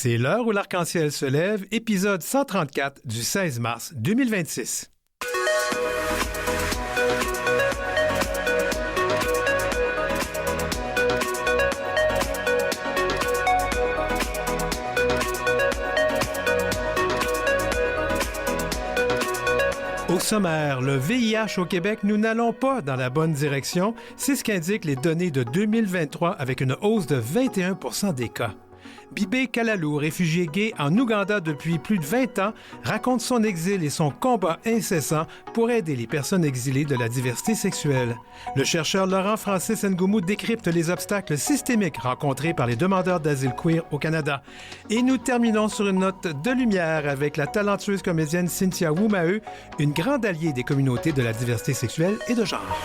C'est l'heure où l'arc-en-ciel se lève, épisode 134 du 16 mars 2026. Au sommaire, le VIH au Québec, nous n'allons pas dans la bonne direction. C'est ce qu'indiquent les données de 2023 avec une hausse de 21 % des cas. Bibé Kalalou, réfugié gay en Ouganda depuis plus de 20 ans, raconte son exil et son combat incessant pour aider les personnes exilées de la diversité sexuelle. Le chercheur Laurent Francis Ngoumou décrypte les obstacles systémiques rencontrés par les demandeurs d'asile queer au Canada. Et nous terminons sur une note de lumière avec la talentueuse comédienne Cynthia Wumaheu, une grande alliée des communautés de la diversité sexuelle et de genre.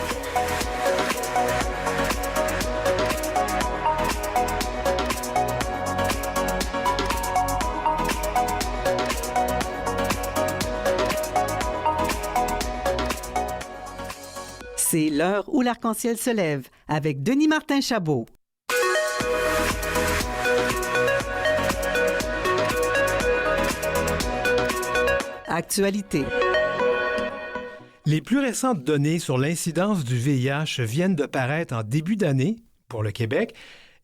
C'est l'heure où l'arc-en-ciel se lève avec Denis Martin Chabot. Actualité. Les plus récentes données sur l'incidence du VIH viennent de paraître en début d'année pour le Québec.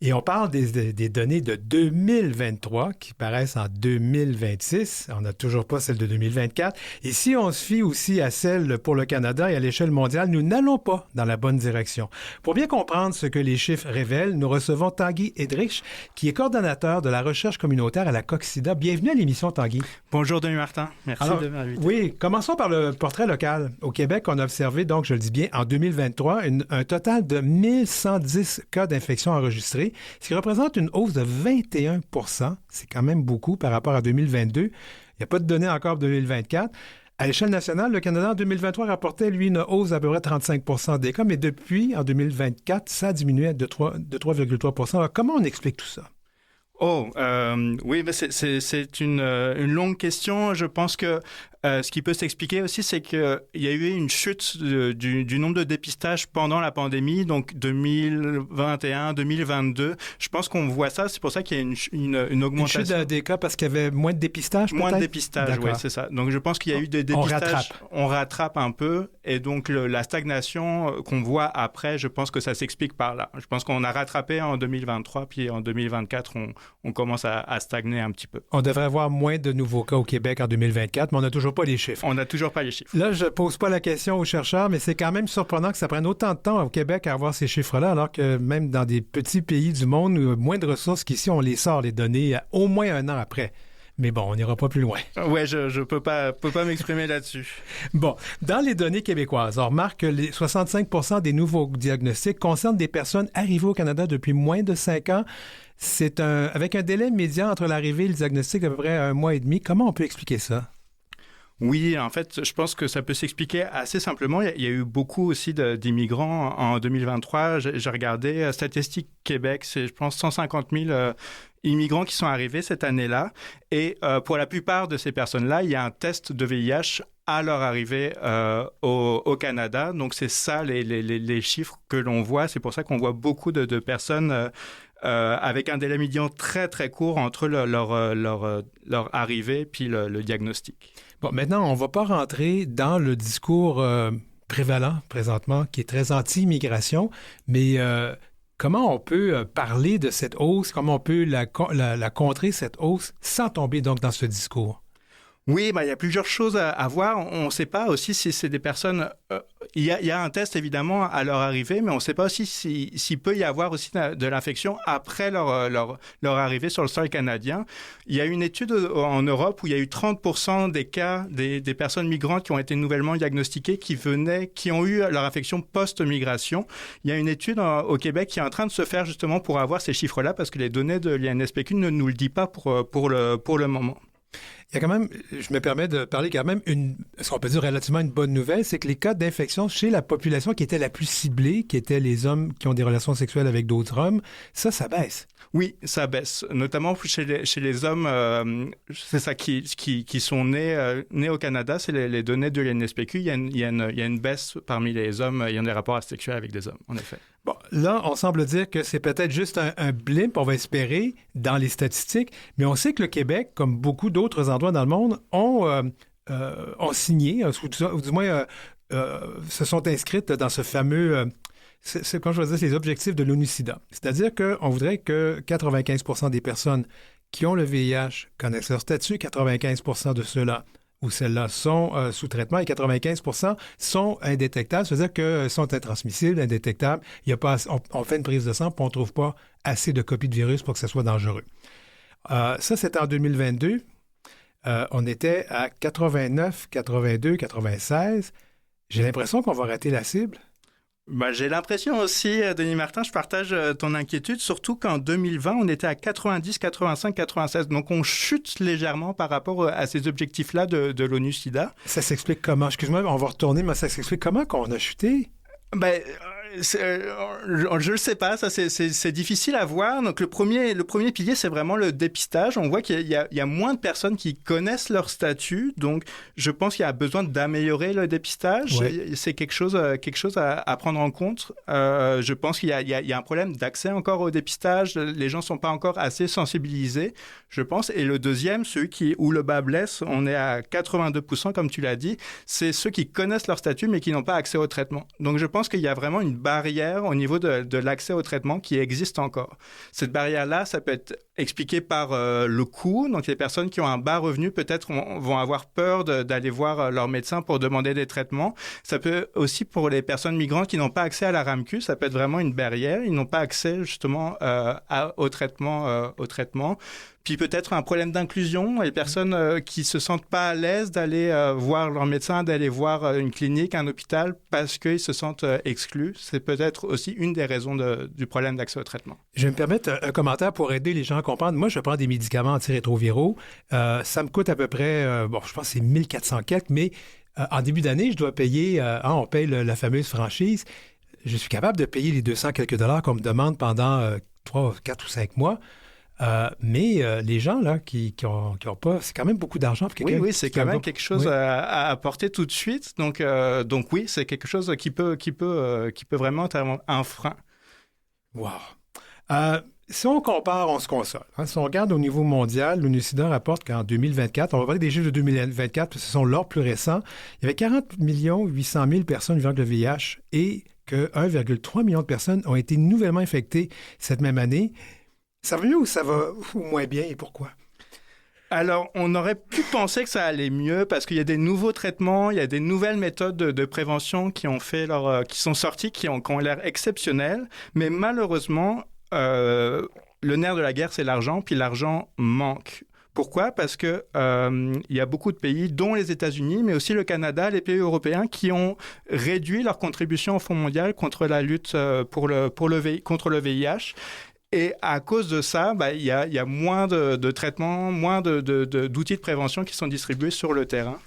Et on parle des données de 2023 qui paraissent en 2026. On n'a toujours pas celles de 2024. Et si on se fie aussi à celles pour le Canada et à l'échelle mondiale, nous n'allons pas dans la bonne direction. Pour bien comprendre ce que les chiffres révèlent, nous recevons Tanguy Edrich, qui est coordonnateur de la recherche communautaire à la Coxida. Bienvenue à l'émission, Tanguy. Bonjour, Denis Martin. Merci de m'inviter. Oui, commençons par le portrait local. Au Québec, on a observé, donc, je le dis bien, en 2023, un total de 1110 cas d'infection enregistrés, ce qui représente une hausse de 21 %. C'est quand même beaucoup par rapport à 2022. Il n'y a pas de données encore pour 2024. À l'échelle nationale, le Canada, en 2023, rapportait, lui, une hausse d'à peu près 35 % des cas, mais depuis, en 2024, ça a diminué de 3,3 % Alors, comment on explique tout ça? Oui, mais c'est une longue question. Je pense que ce qui peut s'expliquer aussi, c'est qu'il y a eu une chute du nombre de dépistages pendant la pandémie, donc 2021, 2022. Je pense qu'on voit ça. C'est pour ça qu'il y a une augmentation. Une chute des cas parce qu'il y avait moins de dépistages, peut-être? Moins de dépistages, oui, c'est ça. Donc, je pense qu'il y a eu des dépistages. On rattrape un peu. Et donc, la stagnation qu'on voit après, je pense que ça s'explique par là. Je pense qu'on a rattrapé en 2023, puis en 2024, on commence à stagner un petit peu. On devrait avoir moins de nouveaux cas au Québec en 2024, mais on n'a toujours pas les chiffres. On n'a toujours pas les chiffres. Là, je pose pas la question aux chercheurs, mais c'est quand même surprenant que ça prenne autant de temps au Québec à avoir ces chiffres-là, alors que même dans des petits pays du monde, où moins de ressources qu'ici, on les sort, les données, au moins un an après. Mais bon, on n'ira pas plus loin. Ouais, je peux pas m'exprimer là-dessus. Bon, dans les données québécoises, on remarque que les 65 % des nouveaux diagnostics concernent des personnes arrivées au Canada depuis moins de 5 ans. Avec un délai médian entre l'arrivée et le diagnostic d'à peu près 1 mois et demi. Comment on peut expliquer ça? Oui, en fait, je pense que ça peut s'expliquer assez simplement. Il y a eu beaucoup aussi d'immigrants en 2023. J'ai regardé Statistique Québec, c'est, je pense, 150 000 immigrants qui sont arrivés cette année-là. Et pour la plupart de ces personnes-là, il y a un test de VIH à leur arrivée au Canada. Donc, c'est ça les chiffres que l'on voit. C'est pour ça qu'on voit beaucoup de personnes avec un délai médian très, très court entre leur arrivée puis le diagnostic. Bon, maintenant, on ne va pas rentrer dans le discours prévalent présentement, qui est très anti-immigration, mais comment on peut parler de cette hausse, comment on peut la contrer, cette hausse, sans tomber donc dans ce discours? Oui, il y a plusieurs choses à voir. On ne sait pas aussi si c'est des personnes... Il y a un test, évidemment, à leur arrivée, mais on ne sait pas aussi s'il peut y avoir aussi de l'infection après leur arrivée sur le sol canadien. Il y a une étude en Europe où il y a eu 30% des cas des personnes migrantes qui ont été nouvellement diagnostiquées, qui ont eu leur infection post-migration. Il y a une étude au Québec qui est en train de se faire justement pour avoir ces chiffres-là, parce que les données de l'INSPQ ne nous le disent pas pour le moment. Il y a quand même, je me permets de parler quand même, ce qu'on peut dire relativement une bonne nouvelle, c'est que les cas d'infection chez la population qui était la plus ciblée, qui étaient les hommes qui ont des relations sexuelles avec d'autres hommes, ça baisse. Oui, ça baisse, notamment chez les hommes, c'est ça qui sont nés au Canada, c'est les données de l'INSPQ, il y a une baisse parmi les hommes ayant des rapports sexuels avec des hommes, en effet. Bon, là, on semble dire que c'est peut-être juste un blimp, on va espérer, dans les statistiques, mais on sait que le Québec, comme beaucoup d'autres endroits dans le monde, ont signé, ou du moins se sont inscrites dans ce fameux, comme je veux dire, les objectifs de l'ONU-SIDA. C'est-à-dire qu'on voudrait que 95% des personnes qui ont le VIH connaissent leur statut, 95% de ceux-là ou celles-là sont sous traitement et 95% sont indétectables, c'est-à-dire qu'ils sont intransmissibles, indétectables. Il y a pas, on fait une prise de sang et on ne trouve pas assez de copies de virus pour que ça soit dangereux. Ça, c'était en 2022. On était à 89, 82, 96. J'ai l'impression qu'on va rater la cible. Ben, j'ai l'impression aussi, Denis Martin, je partage ton inquiétude, surtout qu'en 2020, on était à 90, 85, 96. Donc, on chute légèrement par rapport à ces objectifs-là de l'ONU-SIDA. Ça s'explique comment? Excuse-moi, on va retourner, mais ça s'explique comment qu'on a chuté? Ben, je ne sais pas, ça c'est difficile à voir. Donc le premier pilier, c'est vraiment le dépistage. On voit qu'il y a moins de personnes qui connaissent leur statut, donc je pense qu'il y a besoin d'améliorer le dépistage. Ouais. C'est quelque chose à prendre en compte. Je pense qu'il y a un problème d'accès encore au dépistage. Les gens ne sont pas encore assez sensibilisés, je pense. Et le deuxième, celui où le bas blesse, on est à 82%, comme tu l'as dit, c'est ceux qui connaissent leur statut mais qui n'ont pas accès au traitement. Donc je pense qu'il y a vraiment une barrière au niveau de l'accès au traitement qui existe encore. Cette barrière-là, ça peut être expliqué par le coût. Donc, les personnes qui ont un bas revenu, peut-être, vont avoir peur d'aller voir leur médecin pour demander des traitements. Ça peut aussi, pour les personnes migrantes qui n'ont pas accès à la RAMQ, ça peut être vraiment une barrière. Ils n'ont pas accès, justement, au traitement. Puis peut-être un problème d'inclusion, les personnes qui se sentent pas à l'aise d'aller voir leur médecin, d'aller voir une clinique, un hôpital, parce qu'ils se sentent exclus. C'est peut-être aussi une des raisons du problème d'accès au traitement. Je vais me permettre un commentaire pour aider les gens à comprendre. Moi, je prends des médicaments antirétroviraux. Ça me coûte à peu près, je pense que c'est 1400 quelques, mais en début d'année, je dois payer, on paye la fameuse franchise. Je suis capable de payer les 200 quelques dollars qu'on me demande pendant 3, 4 ou 5 mois. Mais les gens là qui ont pas, c'est quand même beaucoup d'argent pour quelqu'un. Oui, c'est quand même quelque chose à apporter tout de suite. Donc oui, c'est quelque chose qui peut vraiment être un frein. Wow. Si on compare, on se console. Si on regarde au niveau mondial, l'ONU-SIDA rapporte qu'en 2024, on va parler des chiffres de 2024, parce que ce sont leurs plus récents, il y avait 40 800 000 personnes vivant avec le VIH et que 1,3 million de personnes ont été nouvellement infectées cette même année. Ça va mieux ou ça va moins bien et pourquoi? Alors, on aurait pu penser que ça allait mieux parce qu'il y a des nouveaux traitements, il y a des nouvelles méthodes de prévention qui sont sorties, qui ont l'air exceptionnelles. Mais malheureusement, le nerf de la guerre, c'est l'argent, puis l'argent manque. Pourquoi? Parce que il y a beaucoup de pays, dont les États-Unis, mais aussi le Canada, les pays européens, qui ont réduit leur contribution au Fonds mondial contre la lutte contre le VIH. Et à cause de ça, il y a moins de traitements, moins d'outils de prévention qui sont distribués sur le terrain.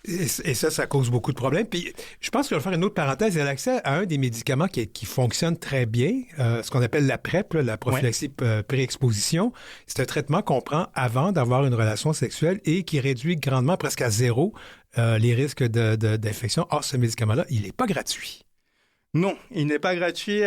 Et ça cause beaucoup de problèmes. Puis je pense que je vais faire une autre parenthèse. Il y a l'accès à un des médicaments qui fonctionne très bien, ce qu'on appelle la PrEP, la prophylaxie pré-exposition. C'est un traitement qu'on prend avant d'avoir une relation sexuelle et qui réduit grandement, presque à zéro, les risques d'infection. Or, ce médicament-là, il n'est pas gratuit. Non, il n'est pas gratuit.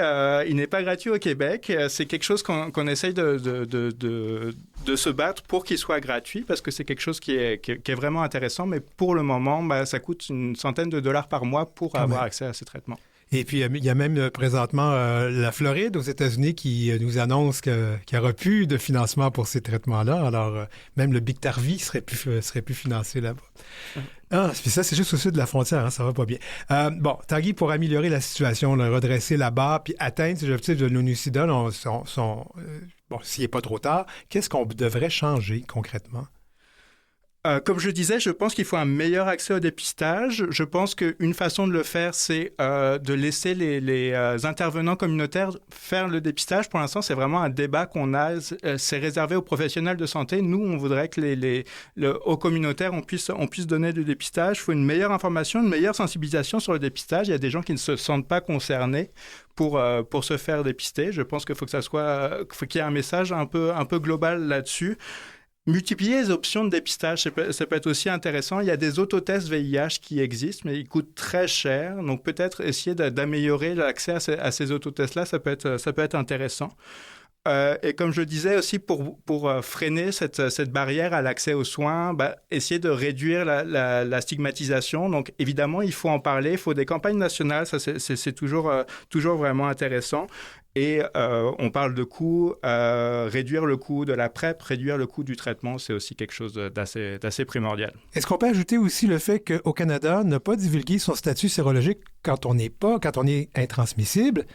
Il n'est pas gratuit au Québec. C'est quelque chose qu'on essaye de se battre pour qu'il soit gratuit parce que c'est quelque chose qui est vraiment intéressant. Mais pour le moment, ça coûte une centaine de dollars par mois pour avoir accès à ces traitements. Et puis, il y a même présentement la Floride aux États-Unis qui nous annonce qu'il n'y aura plus de financement pour ces traitements-là. Alors, même le Biktarvy serait plus financé là-bas. Puis ça, c'est juste au sud de la frontière, ça va pas bien. Tanguy, pour améliorer la situation, redresser la barre, puis atteindre ces objectifs de l'ONU-SIDA, s'il n'est pas trop tard, qu'est-ce qu'on devrait changer concrètement? Comme je disais, je pense qu'il faut un meilleur accès au dépistage. Je pense qu'une façon de le faire, c'est de laisser les intervenants communautaires faire le dépistage. Pour l'instant, c'est vraiment un débat qu'on a. C'est réservé aux professionnels de santé. Nous, on voudrait que aux communautaires, on puisse donner du dépistage. Il faut une meilleure information, une meilleure sensibilisation sur le dépistage. Il y a des gens qui ne se sentent pas concernés pour se faire dépister. Je pense qu'il faut qu'il y ait un message un peu global là-dessus. Multiplier les options de dépistage, ça peut être aussi intéressant. Il y a des autotests VIH qui existent, mais ils coûtent très cher. Donc, peut-être essayer d'améliorer l'accès à ces autotests-là, ça peut être intéressant. Et comme je le disais aussi, pour freiner cette barrière à l'accès aux soins, essayer de réduire la stigmatisation. Donc, évidemment, il faut en parler. Il faut des campagnes nationales. Ça, c'est toujours vraiment intéressant. Et on parle de coûts, réduire le coût de la PrEP, réduire le coût du traitement, c'est aussi quelque chose d'assez primordial. Est-ce qu'on peut ajouter aussi le fait qu'au Canada, ne pas divulguer son statut sérologique quand on est intransmissible,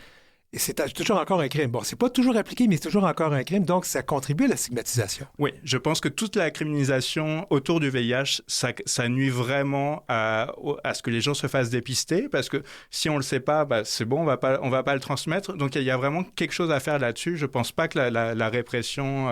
et c'est toujours encore un crime. Bon, c'est pas toujours appliqué, mais c'est toujours encore un crime, donc ça contribue à la stigmatisation. Oui, je pense que toute la criminalisation autour du VIH, ça nuit vraiment à ce que les gens se fassent dépister, parce que si on le sait pas, c'est bon, on va pas le transmettre. Donc il y a vraiment quelque chose à faire là-dessus. Je pense pas que la répression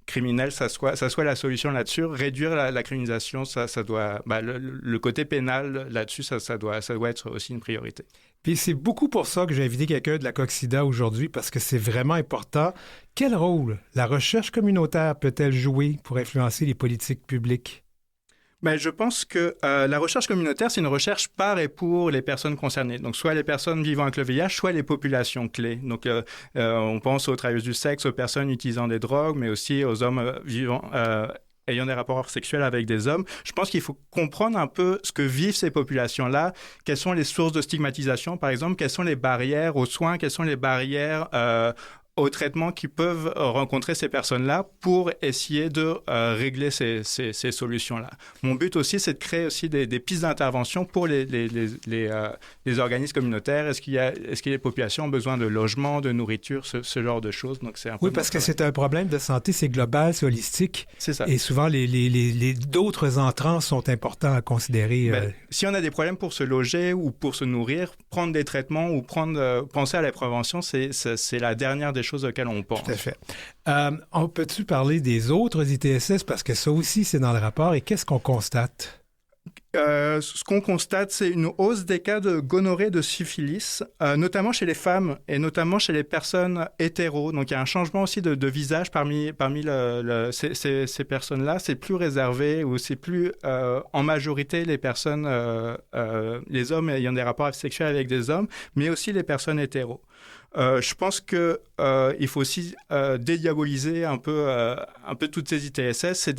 criminelle, ça soit la solution là-dessus. Réduire la criminalisation, ça doit, le côté pénal là-dessus, ça doit être aussi une priorité. Puis c'est beaucoup pour ça que j'ai invité quelqu'un de la COQ-SIDA aujourd'hui, parce que c'est vraiment important. Quel rôle la recherche communautaire peut-elle jouer pour influencer les politiques publiques? Je pense que la recherche communautaire, c'est une recherche par et pour les personnes concernées. Donc, soit les personnes vivant avec le VIH, soit les populations clés. Donc, on pense aux travailleuses du sexe, aux personnes utilisant des drogues, mais aussi aux hommes ayant des rapports sexuels avec des hommes. Je pense qu'il faut comprendre un peu ce que vivent ces populations-là, quelles sont les sources de stigmatisation, par exemple, quelles sont les barrières aux soins, quelles sont les barrières aux traitements qui peuvent rencontrer ces personnes-là pour essayer de régler ces solutions-là. Mon but aussi, c'est de créer aussi des pistes d'intervention pour les organismes communautaires. Est-ce que les populations ont besoin de logement, de nourriture, ce genre de choses? Donc, c'est un peu parce que c'est un problème de santé, c'est global, c'est holistique. C'est ça. Et souvent, d'autres entrants sont importants à considérer. Si on a des problèmes pour se loger ou pour se nourrir, prendre des traitements ou penser à la prévention, c'est la dernière des choses auxquelles on pense. Tout à fait. On peut-tu parler des autres ITSS? Parce que ça aussi, c'est dans le rapport. Et qu'est-ce qu'on constate? Ce qu'on constate, c'est une hausse des cas de gonorrhée, de syphilis, notamment chez les femmes et notamment chez les personnes hétéros. Donc, il y a un changement aussi de visage parmi ces personnes-là. C'est plus réservé ou c'est plus en majorité les personnes, les hommes ayant des rapports sexuels avec des hommes, mais aussi les personnes hétéros. Je pense qu'il faut aussi dédiaboliser un peu toutes ces ITSS.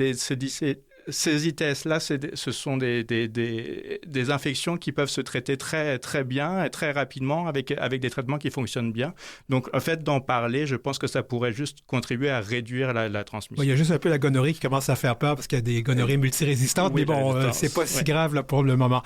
Ces ITS-là, ce sont des infections qui peuvent se traiter très, très bien et très rapidement avec des traitements qui fonctionnent bien. Donc, en fait, d'en parler, je pense que ça pourrait juste contribuer à réduire la transmission. Il y a juste un peu la gonorrhée qui commence à faire peur parce qu'il y a des gonorrhées multirésistantes, mais bon, c'est pas si grave là, pour le moment.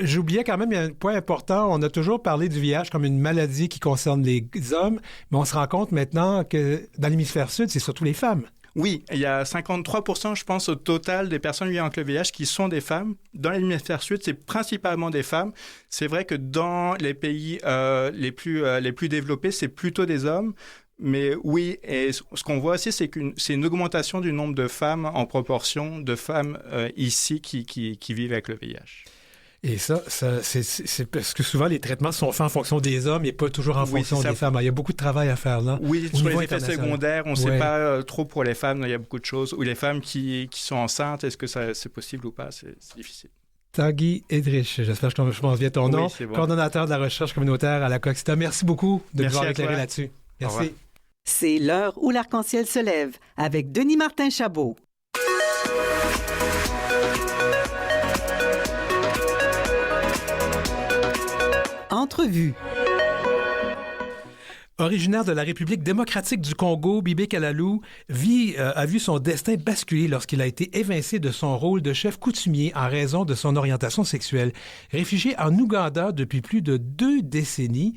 J'oubliais quand même, il y a un point important. On a toujours parlé du VIH comme une maladie qui concerne les hommes, mais on se rend compte maintenant que dans l'hémisphère sud, c'est surtout les femmes. Oui, il y a 53%, je pense, au total des personnes vivant avec le VIH qui sont des femmes. Dans l'hémisphère sud, c'est principalement des femmes. C'est vrai que dans les pays les plus développés, c'est plutôt des hommes. Mais oui, et ce qu'on voit aussi, c'est une augmentation du nombre de femmes en proportion de femmes ici qui vivent avec le VIH. Et ça c'est parce que souvent, les traitements sont faits en fonction des hommes et pas toujours en fonction des femmes. Il y a beaucoup de travail à faire là. Oui, sur les effets secondaires, on ne sait pas trop pour les femmes. Il y a beaucoup de choses. Ou les femmes qui sont enceintes, est-ce que c'est possible ou pas? C'est difficile. Tanguy Edrich, j'espère que je prononce bien ton nom, bon. Coordonnateur de la recherche communautaire à la COQ-SIDA. Merci beaucoup de nous avoir éclairé là-dessus. Merci. C'est l'heure où l'arc-en-ciel se lève avec Denis Martin Chabot. Entrevue. Originaire de la République démocratique du Congo, Bibé Kalalou a vu son destin basculer lorsqu'il a été évincé de son rôle de chef coutumier en raison de son orientation sexuelle. Réfugié en Ouganda depuis plus de 2 décennies,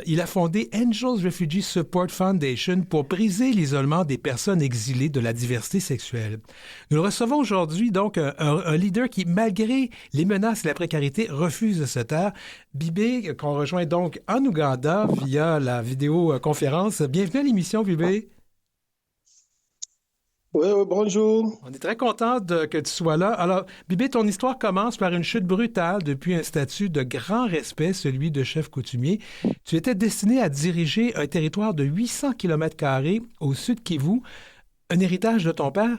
il a fondé Angels Refugee Support Foundation pour briser l'isolement des personnes exilées de la diversité sexuelle. Nous le recevons aujourd'hui, donc, un leader qui, malgré les menaces et la précarité, refuse de se taire. Bibé, qu'on rejoint donc en Ouganda via la vidéoconférence. Bienvenue à l'émission, Bibé. Oui, bonjour. On est très content que tu sois là. Alors, Bibé, ton histoire commence par une chute brutale depuis un statut de grand respect, celui de chef coutumier. Tu étais destiné à diriger un territoire de 800 km² au sud Kivu, un héritage de ton père.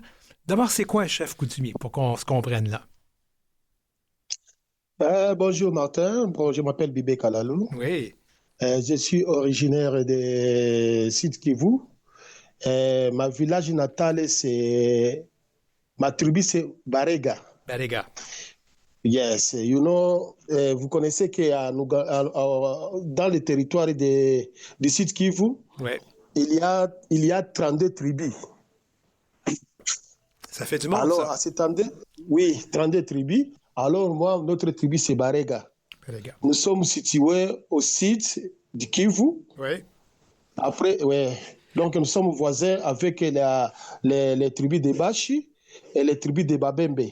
D'abord, c'est quoi un chef coutumier, pour qu'on se comprenne là? Bonjour Martin, bon, je m'appelle Bibé Kalalou. Oui. Je suis originaire de Sud Kivu. Ma village natal, ma tribu, c'est Barega. Barega. Yes, vous connaissez que dans le territoire du Sud Kivu, ouais. il y a 32 tribus. Ça fait du monde, alors, ça. À cet endroit, oui, 32 tribus. Alors, moi, notre tribu, c'est Barega. Barega. Nous sommes situés au sud du Kivu. Oui. Après, ouais. Donc, nous sommes voisins avec les tribus de Bashi et les tribus de Babembe.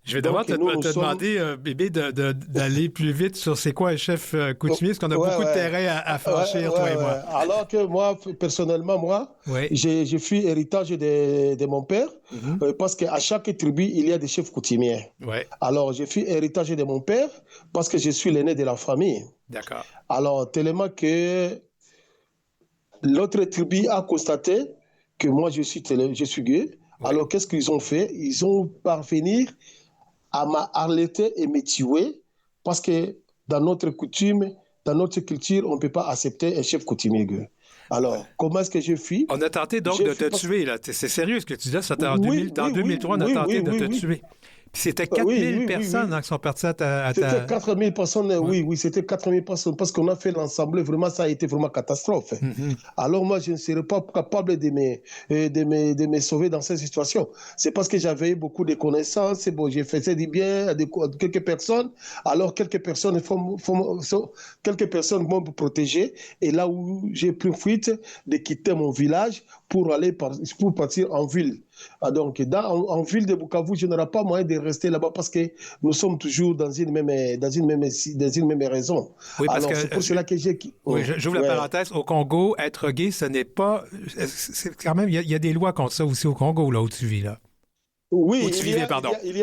Je vais devoir te demander, Bébé, d'aller plus vite sur c'est quoi un chef coutumier, parce qu'on a beaucoup de terrain à franchir, toi et moi. Alors que moi, personnellement, j'ai fui héritage de mon père, parce qu'à chaque tribu, il y a des chefs coutumiers. Ouais. Alors, j'ai fui héritage de mon père, parce que je suis l'aîné de la famille. D'accord. Alors, tellement que l'autre tribu a constaté que moi, je suis gay. Ouais. Alors, qu'est-ce qu'ils ont fait? Ils ont parvenu à m'arrêter et me tuer parce que dans notre coutume, dans notre culture, on ne peut pas accepter un chef coutumier gay. Alors, comment est-ce que je fuis? On a tenté donc de te tuer, là. C'est sérieux ce que tu dis? C'était en 2003, on a tenté de te tuer. Puis c'était 4000 personnes qui sont parties à ta... C'était 4000 personnes, oui, c'était 4000 personnes, parce qu'on a fait l'ensemble, vraiment, ça a été vraiment catastrophe. Alors moi, je ne serais pas capable de me sauver dans cette situation. C'est parce que j'avais beaucoup de connaissances, bon, j'ai fait du bien à quelques personnes, alors quelques personnes m'ont protégé, et là où j'ai pris fuite, de quitter mon village pour partir en ville. Donc, en ville de Bukavu, je n'aurai pas moyen de rester là-bas parce que nous sommes toujours dans une même raison. Oui, parce alors, que c'est pour cela que j'ai... Oui, j'ouvre la parenthèse. Au Congo, être gay, ce n'est pas... C'est quand même, il y a des lois contre ça aussi au Congo, là où tu vis, là. Oui, où tu vivais, pardon. Il y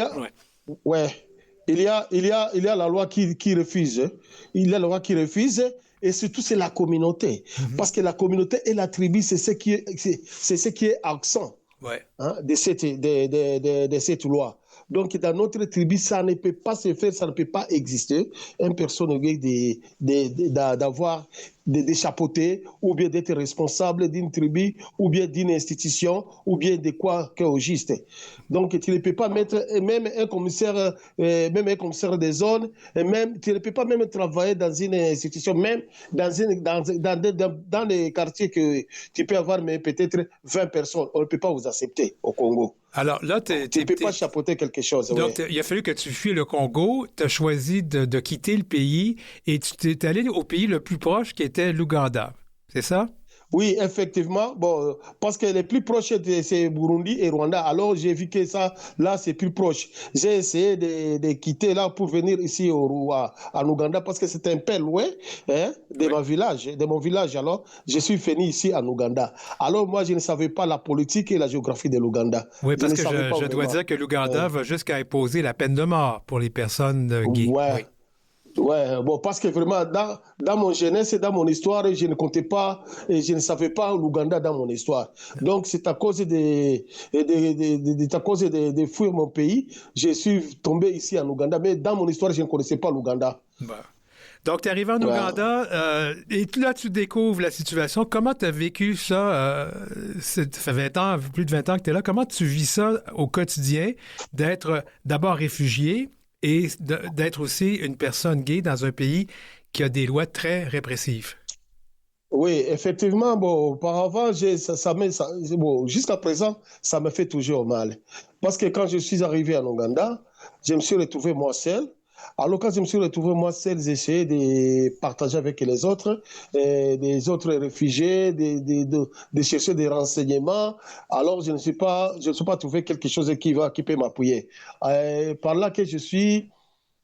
a la loi qui refuse. Il y a la loi qui refuse. Et surtout, c'est la communauté. Parce que la communauté et la tribu, c'est ce qui est accent. Ouais. De cette loi. Donc, dans notre tribu, ça ne peut pas se faire, ça ne peut pas exister. Une personne gay d'avoir de chapeauter ou bien d'être responsable d'une tribu ou bien d'une institution ou bien de quoi que au juste. Donc, tu ne peux pas mettre même un commissaire des zones, et même, tu ne peux pas même travailler dans une institution, même dans les quartiers que tu peux avoir, mais peut-être 20 personnes. On ne peut pas vous accepter au Congo. Alors là, tu ne peux pas chapeauter quelque chose. Donc, il a fallu que tu fuis le Congo, tu as choisi de quitter le pays et tu es allé au pays le plus proche qui était l'Ouganda. C'est ça? Oui, effectivement. Bon, parce que les plus proches, c'est Burundi et Rwanda. Alors, j'ai vu que ça, là, c'est plus proche. J'ai essayé de quitter là pour venir ici en Ouganda parce que c'était un peu loin de mon village. Alors, je suis venu ici en Ouganda. Alors, moi, je ne savais pas la politique et la géographie de l'Ouganda. Oui, parce que je dois dire que l'Ouganda va jusqu'à imposer la peine de mort pour les personnes gays. Ouais. Oui. Ouais, bon, parce que vraiment, dans mon jeunesse et dans mon histoire, je ne comptais pas et je ne savais pas l'Ouganda dans mon histoire. Donc, c'est à cause de fuir mon pays, je suis tombé ici en Ouganda. Mais dans mon histoire, je ne connaissais pas l'Ouganda. Bon. Donc, tu es arrivé en Ouganda et là, tu découvres la situation. Comment tu as vécu ça? Ça fait 20 ans, plus de 20 ans que tu es là. Comment tu vis ça au quotidien, d'être d'abord réfugié et d'être aussi une personne gay dans un pays qui a des lois très répressives? Oui, effectivement, bon, auparavant, jusqu'à présent, ça me fait toujours mal. Parce que quand je suis arrivé en Ouganda, je me suis retrouvé moi seul. Alors, quand je me suis retrouvé moi seul, j'ai essayé de partager avec les autres, des autres réfugiés, de chercher des renseignements. Alors, je ne suis pas trouvé quelque chose qui peut m'appuyer. Par là que je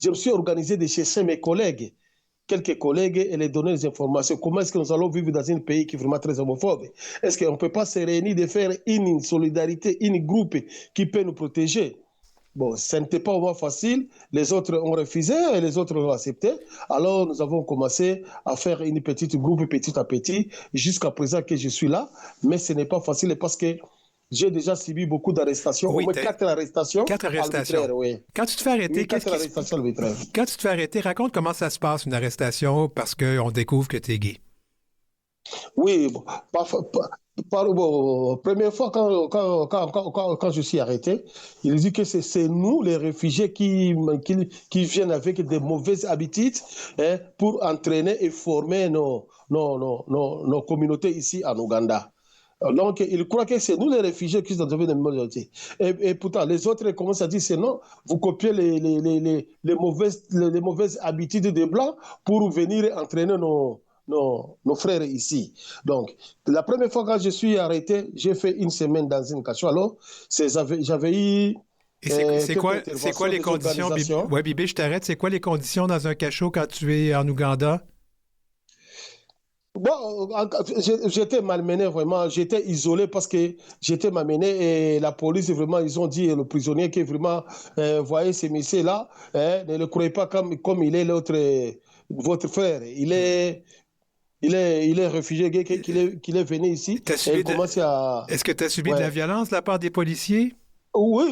me suis organisé de chercher mes collègues, quelques collègues, et les donner des informations. Comment est-ce que nous allons vivre dans un pays qui est vraiment très homophobe? Est-ce qu'on ne peut pas se réunir, de faire une solidarité, un groupe qui peut nous protéger? Bon, ce n'était pas vraiment facile. Les autres ont refusé et les autres ont accepté. Alors, nous avons commencé à faire une petite groupe petit à petit jusqu'à présent que je suis là. Mais ce n'est pas facile parce que j'ai déjà subi beaucoup d'arrestations, au moins 4 arrestations. 4 arrestations. Oui. Quand tu te fais arrêter, Quand tu te fais arrêter, raconte comment ça se passe, une arrestation, parce qu'on découvre que tu es gay. Oui, première fois quand je suis arrêté, il dit que c'est nous, les réfugiés, qui viennent avec des mauvaises habitudes pour entraîner et former nos communautés ici en Ouganda. Donc, il croit que c'est nous, les réfugiés, qui sont devenus des minorités. Et pourtant, les autres commencent à dire c'est non, vous copiez les mauvaises habitudes des Blancs pour venir entraîner nos frères ici. Donc, la première fois quand je suis arrêté, j'ai fait une semaine dans une cachot. Alors, j'avais eu... Et c'est quoi les conditions? Oui, Bibé, je t'arrête. C'est quoi les conditions dans un cachot quand tu es en Ouganda? Bon, j'étais malmené vraiment, j'étais isolé parce que j'étais malmené et la police vraiment, ils ont dit le prisonnier que vraiment, voyez ces messieurs-là, ne le croyez pas comme il est votre frère. Il est réfugié gay, qu'il est venu ici. Est-ce que tu as subi de la violence de la part des policiers? Oui.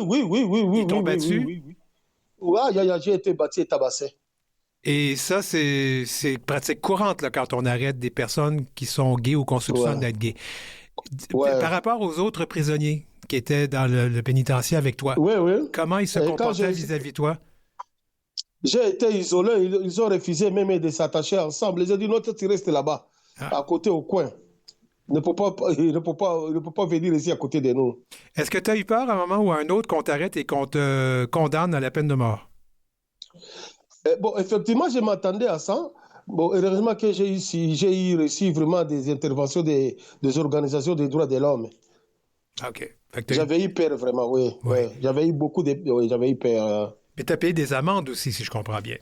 Ils t'ont battu? Oui, j'ai été battu et tabassé. Et ça, c'est pratique courante là, quand on arrête des personnes qui sont gays ou qu'on soupçonne d'être gays. Par rapport aux autres prisonniers qui étaient dans le pénitentiaire avec toi, comment ils se comportaient vis-à-vis de toi? J'ai été isolé. Ils ont refusé même de s'attacher ensemble. Ils ont dit non, tu restes là-bas, à côté au coin. Il ne peut pas venir ici à côté de nous. Est-ce que tu as eu peur à un moment ou à un autre qu'on t'arrête et qu'on te condamne à la peine de mort? Bon, effectivement, je m'attendais à ça. Bon, heureusement que j'ai eu reçu vraiment des interventions des organisations des droits de l'homme. OK. J'avais eu peur, vraiment, oui. J'avais eu j'avais eu peur. Mais tu as payé des amendes aussi, si je comprends bien.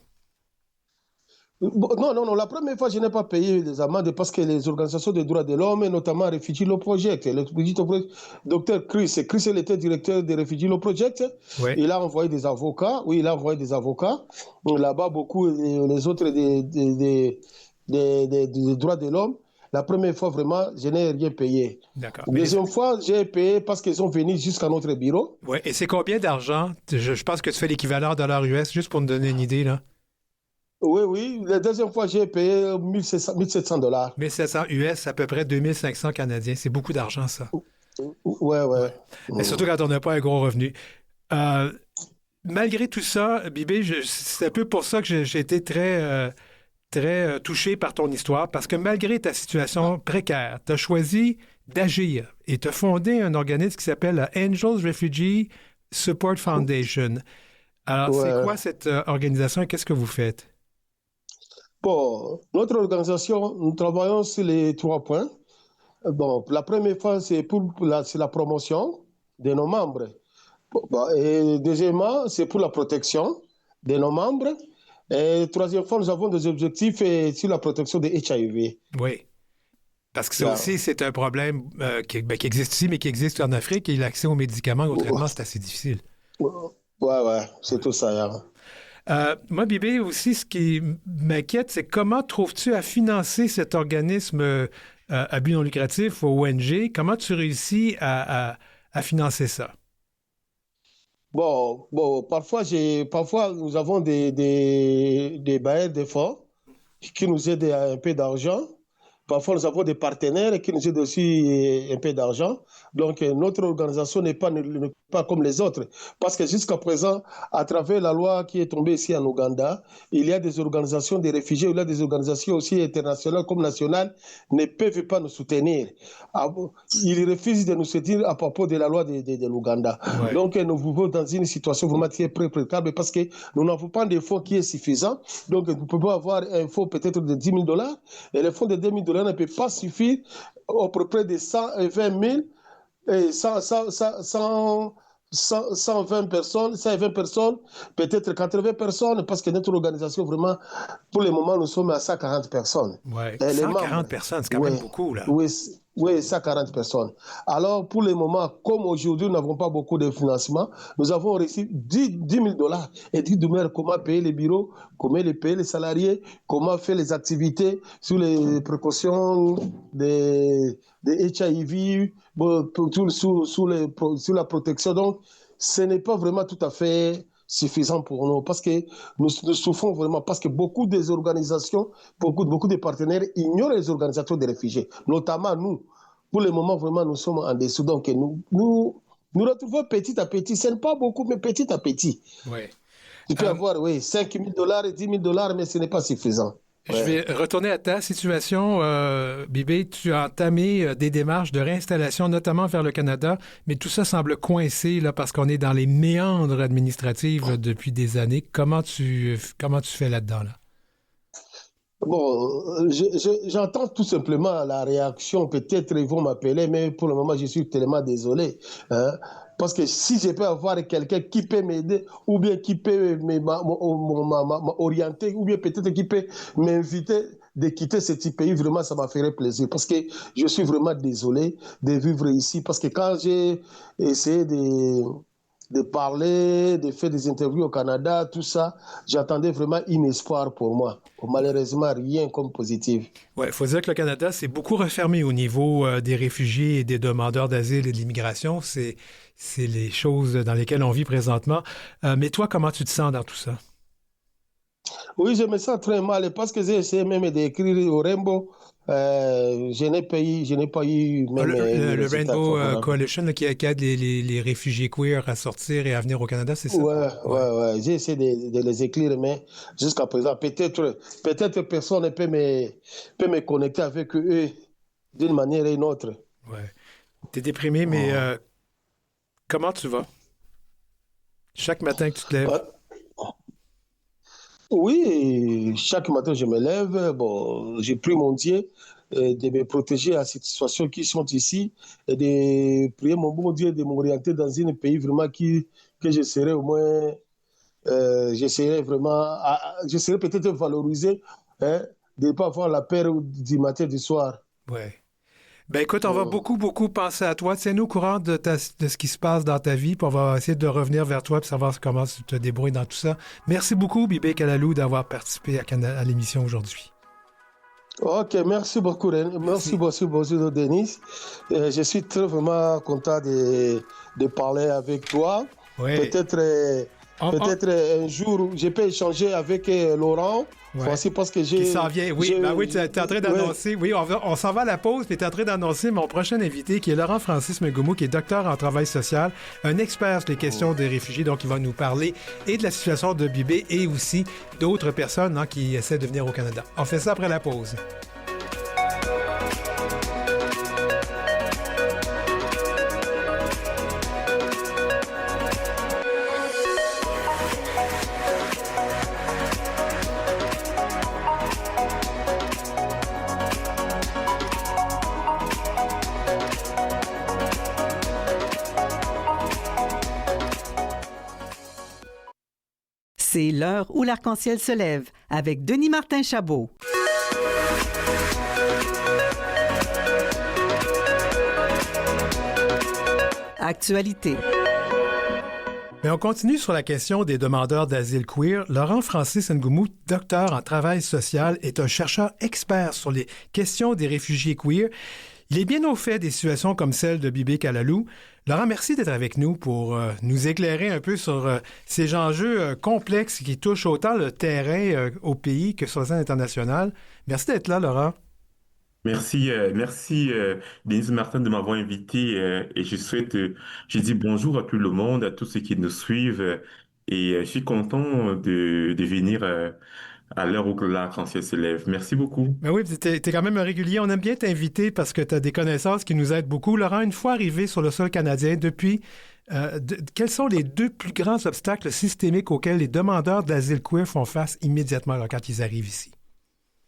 Non. La première fois, je n'ai pas payé des amendes parce que les organisations des droits de l'homme, notamment Refugee Law Project, Dr. Chris il était directeur de Refugee Law Project. Oui. Il a envoyé des avocats. Oui, il a envoyé des avocats. Là-bas, beaucoup, les autres des droits de l'homme. La première fois, vraiment, je n'ai rien payé. D'accord. Deuxième fois, j'ai payé parce qu'ils sont venus jusqu'à notre bureau. Oui, et c'est combien d'argent? Je pense que tu fais l'équivalent $ US, juste pour me donner une idée, là. Oui. La deuxième fois, j'ai payé $1 700. 1700 US, à peu près 2500 Canadiens. C'est beaucoup d'argent, ça. Ouais. Et surtout quand on n'a pas un gros revenu. Malgré tout ça, Bibé, c'est un peu pour ça que j'ai été très touché par ton histoire, parce que malgré ta situation précaire, tu as choisi d'agir et tu as fondé un organisme qui s'appelle la Angels Refugee Support Foundation. Alors, c'est quoi cette organisation et qu'est-ce que vous faites? Bon, notre organisation, nous travaillons sur les 3 points. Bon, la première fois, c'est la promotion de nos membres. Et deuxièmement, c'est pour la protection de nos membres. Et troisième fois, nous avons des objectifs sur la protection des HIV. Oui. Parce que ça aussi, c'est un problème qui existe ici, mais qui existe en Afrique. Et l'accès aux médicaments, aux traitements, c'est assez difficile. Ouais, c'est tout ça. Moi, Bibé, aussi, ce qui m'inquiète, c'est comment trouves-tu à financer cet organisme à but non lucratif, ONG? Comment tu réussis à financer ça? Bon, parfois nous avons des bailleurs de fonds qui nous aident à un peu d'argent. Parfois, nous avons des partenaires qui nous aident aussi un peu d'argent. Donc, notre organisation n'est pas comme les autres. Parce que jusqu'à présent, à travers la loi qui est tombée ici en Ouganda, il y a des organisations des réfugiés, il y a des organisations aussi internationales comme nationales, ne peuvent pas nous soutenir. Ils refusent de nous soutenir à propos de la loi de l'Ouganda. Ouais. Donc, nous vivons dans une situation vraiment très précaire parce que nous n'avons pas de fonds qui est suffisant. Donc, nous pouvons avoir un fonds peut-être de $10,000 et le fonds de $10,000 ne peut pas suffire auprès de 120 000 et 120 personnes, peut-être 80 personnes, parce que notre organisation, vraiment, pour le moment, nous sommes à 140 personnes. Oui, 140 personnes, c'est quand même beaucoup, là. Oui, Oui, 140 personnes. Alors, pour le moment, comme aujourd'hui, nous n'avons pas beaucoup de financement, nous avons reçu 10 000 dollars. Et 10 dollars, comment payer les bureaux, comment payer les salariés, comment faire les activités sur les précautions des HIV, sur la protection. Donc, ce n'est pas vraiment tout à fait suffisant pour nous parce que nous souffrons vraiment parce que beaucoup des organisations, beaucoup de partenaires ignorent les organisations des réfugiés, notamment nous. Pour le moment, vraiment, nous sommes en dessous. Donc, nous retrouvons petit à petit. Ce n'est pas beaucoup, mais petit à petit. Ouais. Tu peux avoir, 5 000 dollars et 10 000 dollars, mais ce n'est pas suffisant. Je vais retourner à ta situation. Bibé, tu as entamé des démarches de réinstallation, notamment vers le Canada, mais tout ça semble coincé là, parce qu'on est dans les méandres administratifs depuis des années. Comment tu fais là-dedans, là? Bon, j'entends tout simplement la réaction. Peut-être ils vont m'appeler, mais pour le moment, je suis tellement désolé. Hein, parce que si je peux avoir quelqu'un qui peut m'aider, ou bien qui peut m'orienter, ou bien peut-être qui peut m'inviter de quitter ce petit pays, vraiment, ça m'a fait plaisir. Parce que je suis vraiment désolé de vivre ici. Parce que quand j'ai essayé de parler, de faire des interviews au Canada, tout ça, j'attendais vraiment un espoir pour moi. Malheureusement, rien comme positif. Oui, il faut dire que le Canada s'est beaucoup refermé au niveau des réfugiés et des demandeurs d'asile et de l'immigration. C'est les choses dans lesquelles on vit présentement. Mais toi, comment tu te sens dans tout ça? Oui, je me sens très mal parce que j'ai essayé même d'écrire au Rainbow. Je n'ai pas eu même le Rainbow Coalition là, qui aide les réfugiés queer à sortir et à venir au Canada, c'est ça? Ouais. J'ai essayé de les écrire, mais jusqu'à présent, peut-être personne peut me connecter avec eux d'une manière ou d'une autre. Ouais. T'es déprimé, mais comment tu vas? Chaque matin que tu te lèves? Oui, chaque matin je me lève, bon, j'ai pris mon Dieu de me protéger à ces situations qui sont ici et de prier mon bon Dieu de m'orienter dans un pays vraiment que je serai au moins, j'essaierai vraiment, j'essaierai peut-être valorisé, hein, de ne pas avoir la peur du matin et du soir. Ouais. Ben écoute, on va beaucoup penser à toi. Tiens-nous au courant de ce qui se passe dans ta vie, puis on va essayer de revenir vers toi pour savoir comment tu te débrouilles dans tout ça. Merci beaucoup, Bibé Kalalou, d'avoir participé à l'émission aujourd'hui. Ok, merci beaucoup, Denis. Je suis très vraiment content de parler avec toi. Oui. Peut-être un jour, je peux échanger avec Laurent. Ouais. Voici parce que j'ai... Qui s'en vient, oui. Tu es en train d'annoncer. Oui, on s'en va à la pause, puis tu es en train d'annoncer mon prochain invité, qui est Laurent-Francis Mengoumou, qui est docteur en travail social, un expert sur les questions des réfugiés. Donc, il va nous parler et de la situation de Bibé et aussi d'autres personnes qui essaient de venir au Canada. On fait ça après la pause. C'est l'heure où l'arc-en-ciel se lève avec Denis Martin Chabot. Actualité. Mais on continue sur la question des demandeurs d'asile queer. Laurent-Francis Mengoumou, docteur en travail social, est un chercheur expert sur les questions des réfugiés queer. Il est bien au fait des situations comme celle de Bibé Kalalou. Laurent, merci d'être avec nous pour nous éclairer un peu sur ces enjeux complexes qui touchent autant le terrain au pays que sur la scène internationale. Merci d'être là, Laurent. Merci, Denis Martin de m'avoir invité et je dis bonjour à tout le monde, à tous ceux qui nous suivent et je suis content de venir à l'heure où l'arc-en-ciel se lève. Merci beaucoup. Ben oui, t'es quand même un régulier. On aime bien t'inviter parce que tu as des connaissances qui nous aident beaucoup. Laurent, une fois arrivé sur le sol canadien, quels sont les 2 plus grands obstacles systémiques auxquels les demandeurs d'asile queer font face immédiatement quand ils arrivent ici?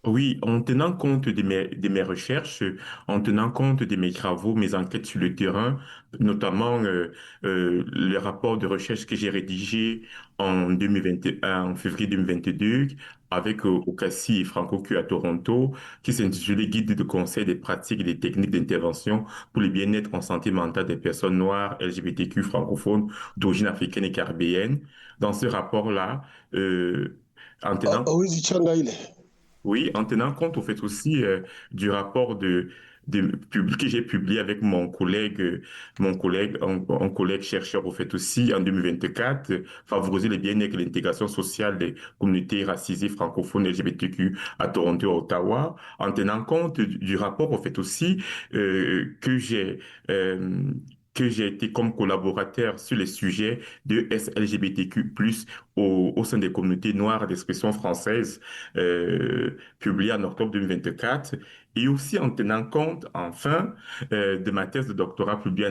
Oui, en tenant compte de mes recherches, en tenant compte de mes travaux, mes enquêtes sur le terrain, notamment le rapport de recherche que j'ai rédigé en 2021, en février 2022, avec Okassi et Franco Q à Toronto, qui s'intitulait Guide de conseil des pratiques et des techniques d'intervention pour le bien-être en santé mentale des personnes noires, LGBTQ, francophones, d'origine africaine et caribéenne. Dans ce rapport-là, en Ah, tenant oui, Tchangaïle. oui, en tenant compte au fait aussi du rapport que j'ai publié avec un collègue chercheur au fait aussi en 2024, favoriser le bien-être et l'intégration sociale des communautés racisées francophones LGBTQ à Toronto et à Ottawa, en tenant compte du rapport au fait aussi euh, que j'ai euh, que j'ai été comme collaborateur sur les sujets de SLGBTQ+, au sein des communautés noires d'expression française, publié en octobre 2024, et aussi en tenant compte, enfin, de ma thèse de doctorat publiée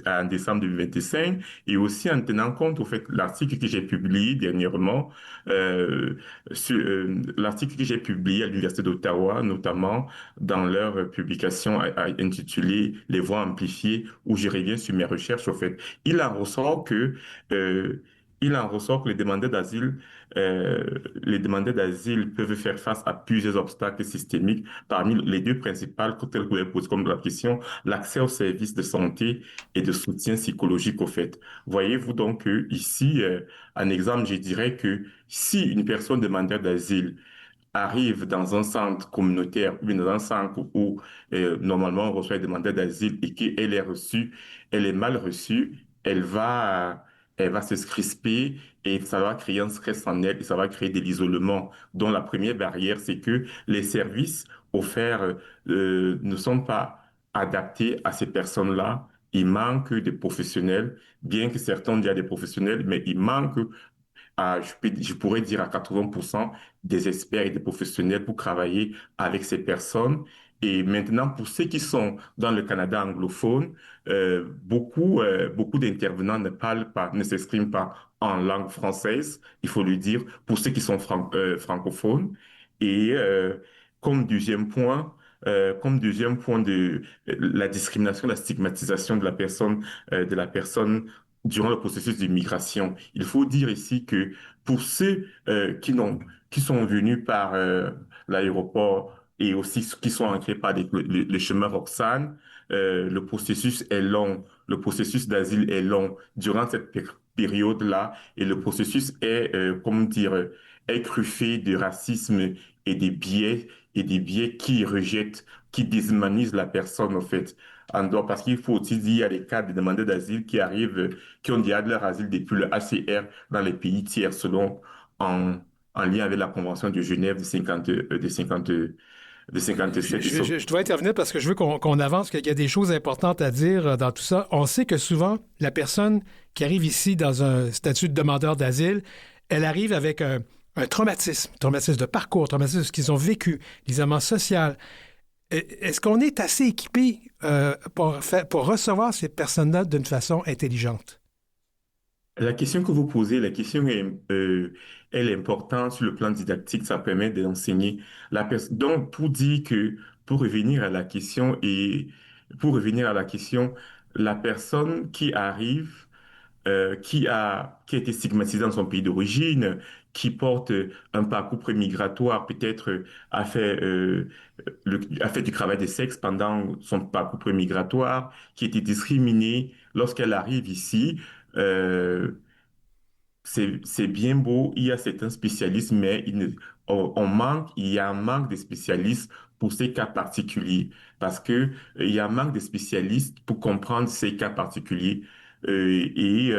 en décembre 2025, et aussi en tenant compte, au fait, l'article que j'ai publié dernièrement, l'article que j'ai publié à l'Université d'Ottawa, notamment dans leur publication intitulée Les voix amplifiées, où je reviens sur mes recherches, au fait. Il en ressort que, euh, il en ressort que euh, les demandeurs d'asile peuvent faire face à plusieurs obstacles systémiques. Parmi les deux principales, telles que vous avez posées comme la question, l'accès aux services de santé et de soutien psychologique au fait. Voyez-vous donc que ici, un exemple, je dirais que si une personne demandeur d'asile arrive dans un centre communautaire ou dans un centre où normalement on reçoit des demandeurs d'asile et qu'elle est reçue, elle est mal reçue, elle va se crisper et ça va créer un stress en elle et ça va créer de l'isolement. Dont la première barrière, c'est que les services offerts ne sont pas adaptés à ces personnes-là. Il manque de professionnels, bien que certains ont déjà des professionnels, mais il manque je pourrais dire à 80% des experts et des professionnels pour travailler avec ces personnes. Et maintenant, pour ceux qui sont dans le Canada anglophone, beaucoup d'intervenants ne parlent pas, ne s'expriment pas en langue française, il faut le dire, pour ceux qui sont francophones. Et comme deuxième point, comme deuxième point de la discrimination, la stigmatisation de la personne durant le processus d'immigration. Il faut dire ici que pour ceux qui sont venus par l'aéroport et aussi ceux qui sont entrés par les chemins Roxane, le processus est long. Le processus d'asile est long durant cette période-là et le processus est, comment dire, est truffé de racisme et des biais qui rejettent, qui déshumanisent la personne, en fait. En dehors, parce qu'il faut aussi dire, il y a des cas de demandeurs d'asile qui arrivent, qui ont déjà de leur asile depuis le HCR dans les pays tiers, en, en lien avec la Convention de Genève de 57. Je dois intervenir parce que je veux qu'on avance, qu'il y a des choses importantes à dire dans tout ça. On sait que souvent, la personne qui arrive ici dans un statut de demandeur d'asile, elle arrive avec un traumatisme de parcours, traumatisme de ce qu'ils ont vécu, l'isolement social. Est-ce qu'on est assez équipé pour recevoir ces personnes-là d'une façon intelligente? La question que vous posez, elle est importante sur le plan didactique, ça permet d'enseigner Donc, pour dire que, pour revenir à la question pour revenir à la question, la personne qui arrive, qui a été stigmatisée dans son pays d'origine, qui porte un parcours prémigratoire, peut-être a fait du travail de sexe pendant son parcours prémigratoire, qui a été discriminée lorsqu'elle arrive ici, euh, c'est bien beau, il y a certains spécialistes, mais il y a un manque de spécialistes pour ces cas particuliers. Parce que il y a un manque de spécialistes pour comprendre ces cas particuliers. Et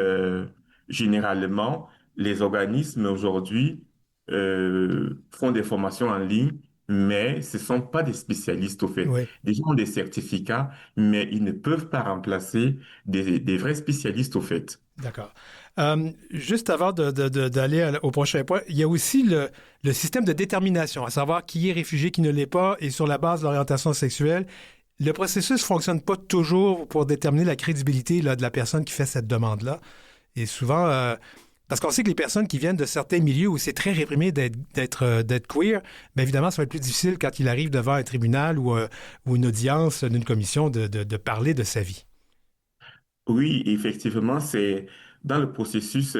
généralement, les organismes aujourd'hui font des formations en ligne, mais ce ne sont pas des spécialistes au fait. Oui. Des gens ont des certificats, mais ils ne peuvent pas remplacer des vrais spécialistes au fait. D'accord. Juste avant d'aller au prochain point, il y a aussi le système de détermination, à savoir qui est réfugié, qui ne l'est pas, et sur la base de l'orientation sexuelle. Le processus ne fonctionne pas toujours pour déterminer la crédibilité là, de la personne qui fait cette demande-là. Et souvent, Parce qu'on sait que les personnes qui viennent de certains milieux où c'est très réprimé d'être queer, bien évidemment, ça va être plus difficile quand il arrive devant un tribunal ou une audience d'une commission de parler de sa vie. Oui, effectivement, c'est dans le processus.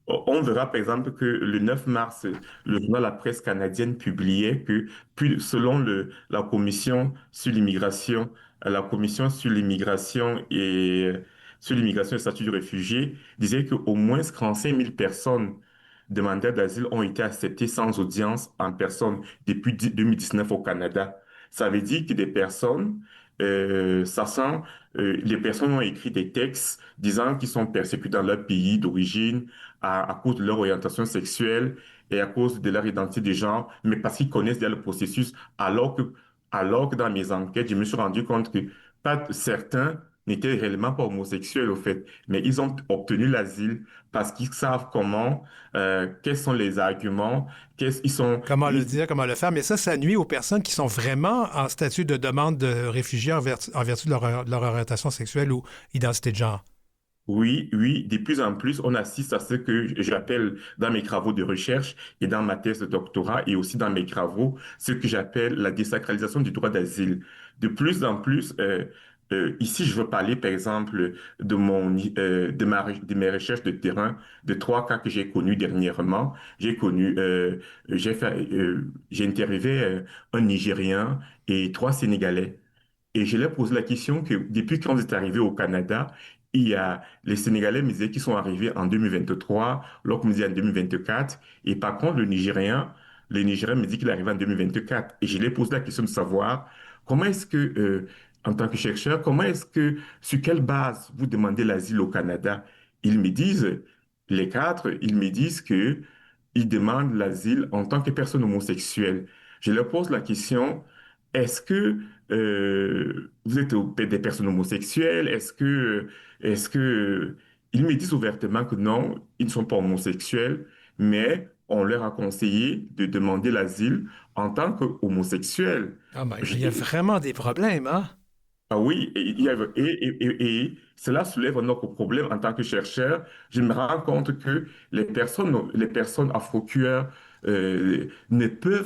On verra par exemple que le 9 mars, le journal La Presse canadienne publiait que, puis, selon la commission sur l'immigration, la commission sur l'immigration sur l'immigration et le statut de réfugié disait qu'au moins 35 000 personnes demandeurs d'asile ont été acceptées sans audience en personne depuis 2019 au Canada. Ça veut dire que des personnes, ça sent les personnes ont écrit des textes disant qu'ils sont persécutés dans leur pays d'origine à cause de leur orientation sexuelle et à cause de leur identité de genre, mais parce qu'ils connaissent déjà le processus, alors que dans mes enquêtes, je me suis rendu compte que pas certains n'étaient réellement pas homosexuels au fait, mais ils ont obtenu l'asile parce qu'ils savent quels sont les arguments, ils sont, Comment le dire, comment le faire, mais ça nuit aux personnes qui sont vraiment en statut de demande de réfugiés en vertu de leur orientation sexuelle ou identité de genre. Oui, oui, de plus en plus, on assiste à ce que j'appelle dans mes travaux de recherche et dans ma thèse de doctorat et aussi dans mes travaux, ce que j'appelle la désacralisation du droit d'asile. De plus en plus, ici, je veux parler, par exemple, de mes recherches de terrain, de trois cas que j'ai connus dernièrement. J'ai interviewé un Nigérien et trois Sénégalais. Et je leur ai posé la question que depuis quand vous êtes arrivé au Canada, il y a les Sénégalais me disaient qu'ils sont arrivés en 2023, l'autre me disait en 2024. Et par contre, le Nigérien me dit qu'il est arrivé en 2024. Et je lui ai posé la question de savoir comment est-ce que, en tant que chercheur, sur quelle base vous demandez l'asile au Canada? Ils me disent, les quatre, ils me disent que ils demandent l'asile en tant que personne homosexuelle. Je leur pose la question, est-ce que vous êtes des personnes homosexuelles? Est-ce que, ils me disent ouvertement que non, ils ne sont pas homosexuels, mais on leur a conseillé de demander l'asile en tant qu'homosexuels. Ah ben, Je- il y a vraiment des problèmes, hein? ah oui, et cela soulève un autre problème en tant que chercheur. Je me rends compte que les personnes afro-cueilleures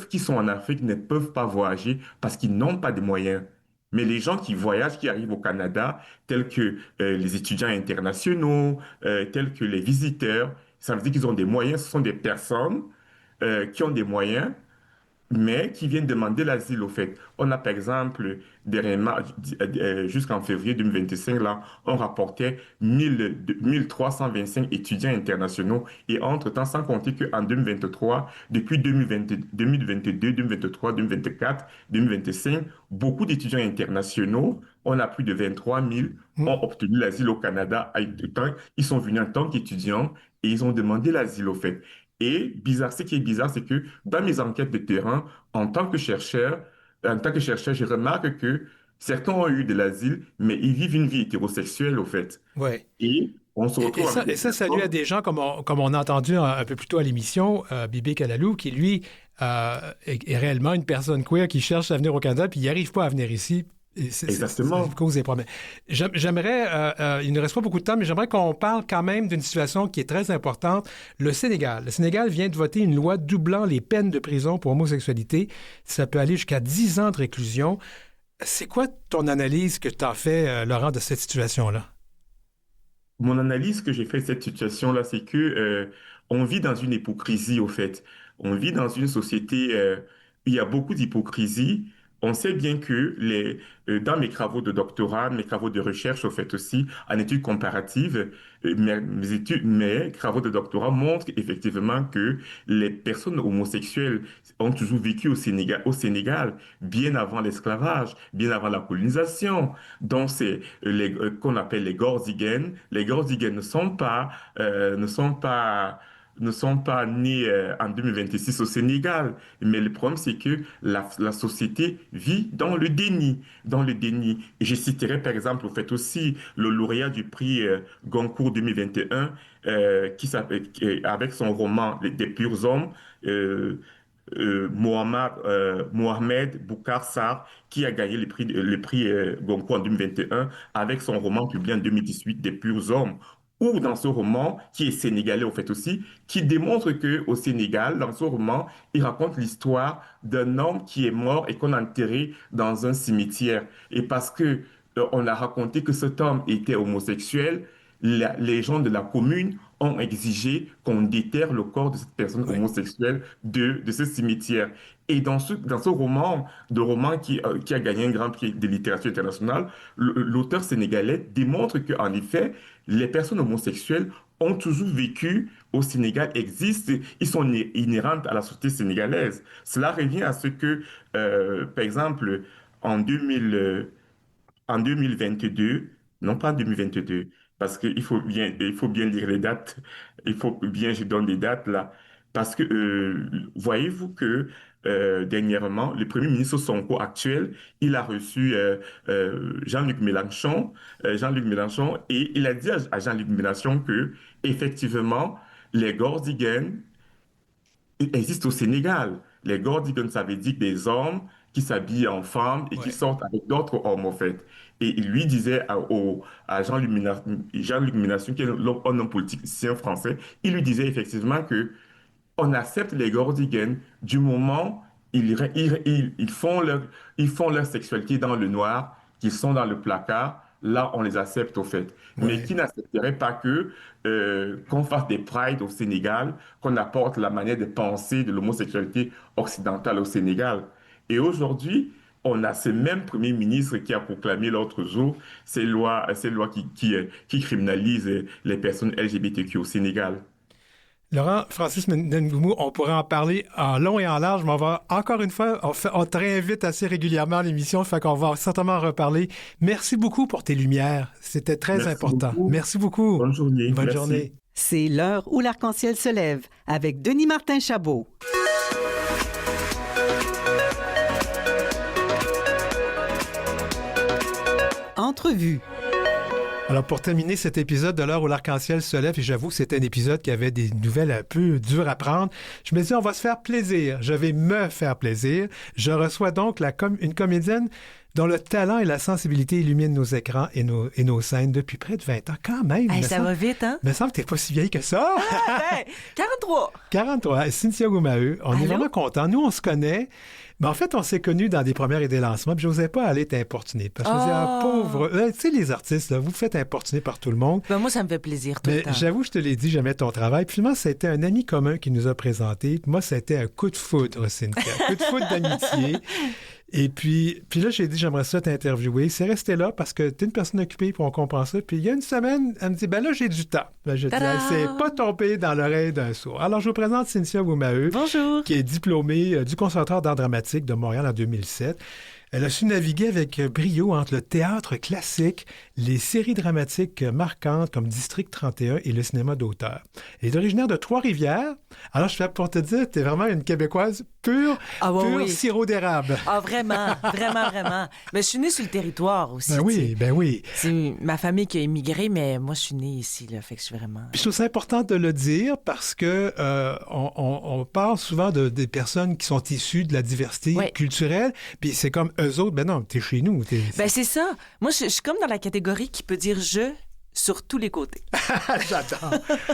qui sont en Afrique, ne peuvent pas voyager parce qu'ils n'ont pas de moyens. Mais les gens qui voyagent, qui arrivent au Canada, tels que les étudiants internationaux, tels que les visiteurs, ça veut dire qu'ils ont des moyens. Ce sont des personnes qui ont des moyens mais qui viennent demander l'asile au fait. On a par exemple, jusqu'en février 2025, là, on rapportait 1325 étudiants internationaux et entre-temps, sans compter qu'en 2023, depuis 2020 2022, 2023, 2024, 2025, beaucoup d'étudiants internationaux, on a plus de 23 000, Hmm. ont obtenu l'asile au Canada. Ils sont venus en tant qu'étudiants et ils ont demandé l'asile au fait. Et bizarre, ce qui est bizarre, c'est que dans mes enquêtes de terrain, en tant que chercheur, je remarque que certains ont eu de l'asile, mais ils vivent une vie hétérosexuelle, au fait. Oui. Et on se Et retrouve avec des ça nuit à personnes. des gens, comme on a entendu un peu plus tôt à l'émission, Bibé Kalalou, qui, lui, est réellement une personne queer qui cherche à venir au Canada, puis il n'arrive pas à venir ici. Et ça Exactement. cause des problèmes. J'aimerais, il ne reste pas beaucoup de temps, mais j'aimerais qu'on parle quand même d'une situation qui est très importante. Le Sénégal. Le Sénégal vient de voter une loi doublant les peines de prison pour homosexualité. Ça peut aller jusqu'à 10 ans de réclusion. C'est quoi ton analyse que tu as fait, Laurent, de cette situation-là? Mon analyse que j'ai fait de cette situation-là, c'est que on vit dans une hypocrisie, au fait. On vit dans une société où il y a beaucoup d'hypocrisie. On sait bien que dans mes travaux de doctorat, mes travaux de recherche, au fait aussi, en études comparatives, mes travaux de doctorat montrent effectivement que les personnes homosexuelles ont toujours vécu au Sénégal, bien avant l'esclavage, bien avant la colonisation. Donc, c'est qu'on appelle les Gorzigen. Les Gorzigen ne sont pas nés en 2026 au Sénégal. Mais le problème, c'est que la société vit dans le déni, dans le déni. Et je citerai par exemple, au fait aussi, le lauréat du prix Goncourt 2021, avec son roman Des purs hommes, Mohamed Boukar Sarr, qui a gagné le prix Goncourt en 2021 avec son roman publié en 2018, Des purs hommes. ou dans ce roman, qui est sénégalais au fait aussi, qui démontre que au Sénégal, dans ce roman, il raconte l'histoire d'un homme qui est mort et qu'on a enterré dans un cimetière. Et parce que on a raconté que cet homme était homosexuel, les gens de la commune ont exigé qu'on déterre le corps de cette personne Oui. homosexuelle de ce cimetière. Et dans ce roman, qui a gagné un grand prix de littérature internationale, l'auteur sénégalais démontre qu'en effet, les personnes homosexuelles ont toujours vécu au Sénégal, existent, ils sont inhérentes à la société sénégalaise. Cela revient à ce que, par exemple, en 2000, en 2022, non pas en 2022, parce il faut bien lire les dates, il faut bien, je donne des dates là, parce que voyez-vous que dernièrement, le Premier ministre Sonko actuel, il a reçu Jean-Luc Mélenchon, et il a dit à Jean-Luc Mélenchon que effectivement, les Gordigènes existe au Sénégal. Les Gordigans, ça veut dire des hommes qui s'habillent en femmes et qui Ouais. sortent avec d'autres hommes, en fait. Et il lui disait à Jean-Luc Mélenchon, qui est un homme politicien français, il lui disait effectivement que on accepte les Gordigans du moment ils font leur sexualité dans le noir, qu'ils sont dans le placard, là on les accepte au fait. Mais Ouais. qui n'accepterait pas qu'on fasse des prides au Sénégal, qu'on apporte la manière de penser de l'homosexualité occidentale au Sénégal. Et aujourd'hui, on a ce même Premier ministre qui a proclamé l'autre jour ces lois qui criminalisent les personnes LGBTQ au Sénégal. Laurent Francis Ndengoumou, on pourrait en parler en long et en large, mais on va encore une fois, on te réinvite assez régulièrement à l'émission, fait qu'on va certainement en reparler. Merci beaucoup pour tes lumières. C'était très Merci important. beaucoup. Merci beaucoup. Bonne journée. Bonne Merci. journée. C'est l'heure où l'arc-en-ciel se lève avec Denis Martin Chabot. Entrevue. Alors, pour terminer cet épisode de l'heure où l'arc-en-ciel se lève, et j'avoue que c'était un épisode qui avait des nouvelles un peu dures à prendre, je me dis, on va se faire plaisir. Je vais me faire plaisir. Je reçois donc une comédienne dont le talent et la sensibilité illuminent nos écrans et nos scènes depuis près de 20 ans. Quand même. Hey, ça va vite, hein? Il me semble que t'es pas si vieille que ça. Ben, 43! 43. Cynthia Goumaheu, on est Allô? vraiment contents. Nous, on se connaît. Mais en fait, on s'est connus dans des premières et des lancements, puis je n'osais pas aller t'importuner. Parce que je me disais, ah, pauvre... Tu sais, les artistes, là, vous faites importuner par tout le monde. Ben, moi, ça me fait plaisir tout Mais le temps. j'avoue, je te l'ai dit, j'aimais ton travail. Puis finalement, c'était un ami commun qui nous a présenté. Puis moi, c'était un coup de foudre, Cynthia. Un coup de foudre d'amitié. Et puis là, j'ai dit, j'aimerais ça t'interviewer. C'est resté là parce que tu es une personne occupée, puis on comprend ça. Puis il y a une semaine, elle me dit, ben là, j'ai du temps. Ben, je dis, Tada! c'est pas tombé dans l'oreille d'un sourd. Alors, je vous présente Cynthia Goumaheu, Bonjour! qui est diplômée du Conservatoire d'art dramatique de Montréal en 2007. Elle a su naviguer avec brio entre le théâtre classique, les séries dramatiques marquantes comme District 31 et le cinéma d'auteur. Elle est originaire de Trois-Rivières. Alors, je fais pour te dire, tu es vraiment une Québécoise pure, Ah ouais, pure oui. sirop d'érable. Ah, vraiment, vraiment, vraiment. Mais je suis née sur le territoire aussi. Ben tu oui, sais. ben oui. C'est ma famille qui a immigré, mais moi, je suis née ici, là. Fait que je suis vraiment... Puis je trouve ça important de le dire parce que on parle souvent des personnes qui sont issues de la diversité Ouais. culturelle, puis c'est comme eux autres, ben non, t'es chez nous. Ben, c'est ça. Moi, je suis comme dans la catégorie qui peut dire « je » sur tous les côtés. J'adore.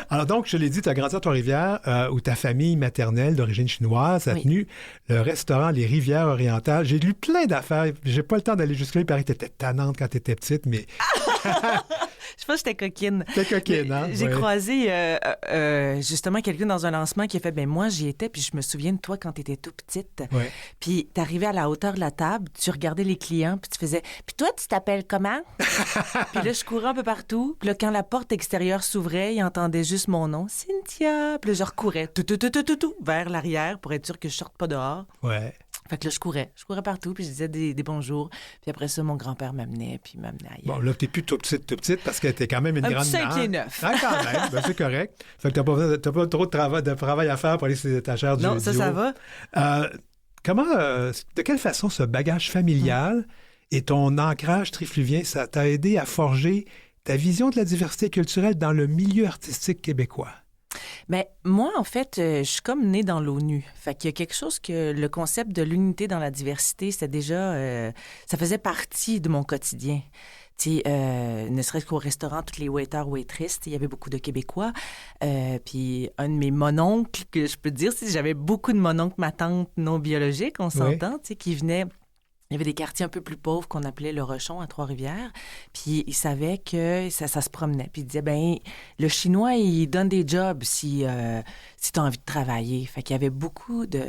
Alors donc, je l'ai dit, tu as grandi à Trois-Rivières, où ta famille maternelle d'origine chinoise a Oui. tenu le restaurant Les Rivières Orientales. J'ai lu plein d'affaires. J'ai pas le temps d'aller jusque-là. Il paraît que tu étais tannante quand tu étais petite, mais Je pense que j'étais coquine. t'es coquine, hein? J'ai Ouais. croisé justement quelqu'un dans un lancement qui a fait « ben moi, j'y étais, puis je me souviens de toi quand t'étais tout petite. Ouais. Puis t'arrivais à la hauteur de la table, tu regardais les clients, puis tu faisais « puis toi, tu t'appelles comment? » Puis là, je courais un peu partout. Puis là, quand la porte extérieure s'ouvrait, il entendait juste mon nom, Cynthia. Puis là, je recourais tout, vers l'arrière pour être sûr que je sorte pas dehors. Ouais. Fait que là, je courais partout, puis je disais des bonjours. Puis après ça, mon grand-père m'amenait, puis il m'amenait ailleurs. Bon, là, t'es plus tout petite parce que t'es quand même une Un grande petit 5 dame. pieds 9. Ah, quand même. Ben, c'est correct. Fait que t'as pas trop de travail à faire pour aller sur les étagères du Non, ça va. De quelle façon ce bagage familial et ton ancrage trifluvien, ça t'a aidé à forger ta vision de la diversité culturelle dans le milieu artistique québécois? Mais moi, en fait, je suis comme née dans l'ONU. Fait qu'il y a quelque chose que le concept de l'unité dans la diversité, c'était déjà... ça faisait partie de mon quotidien. Tu Ne serait-ce qu'au restaurant, tous les waiters, waitresses, il y avait beaucoup de Québécois. Puis un de mes mononcles, que je peux te dire, j'avais beaucoup de mononcles, ma tante non biologique, on s'entend, qui venaient... Il y avait des quartiers un peu plus pauvres qu'on appelait le Rochon à Trois-Rivières. Puis ils savaient que ça se promenait. Puis ils disaient, ben le Chinois, il donne des jobs si tu as envie de travailler. Fait qu'il y avait beaucoup de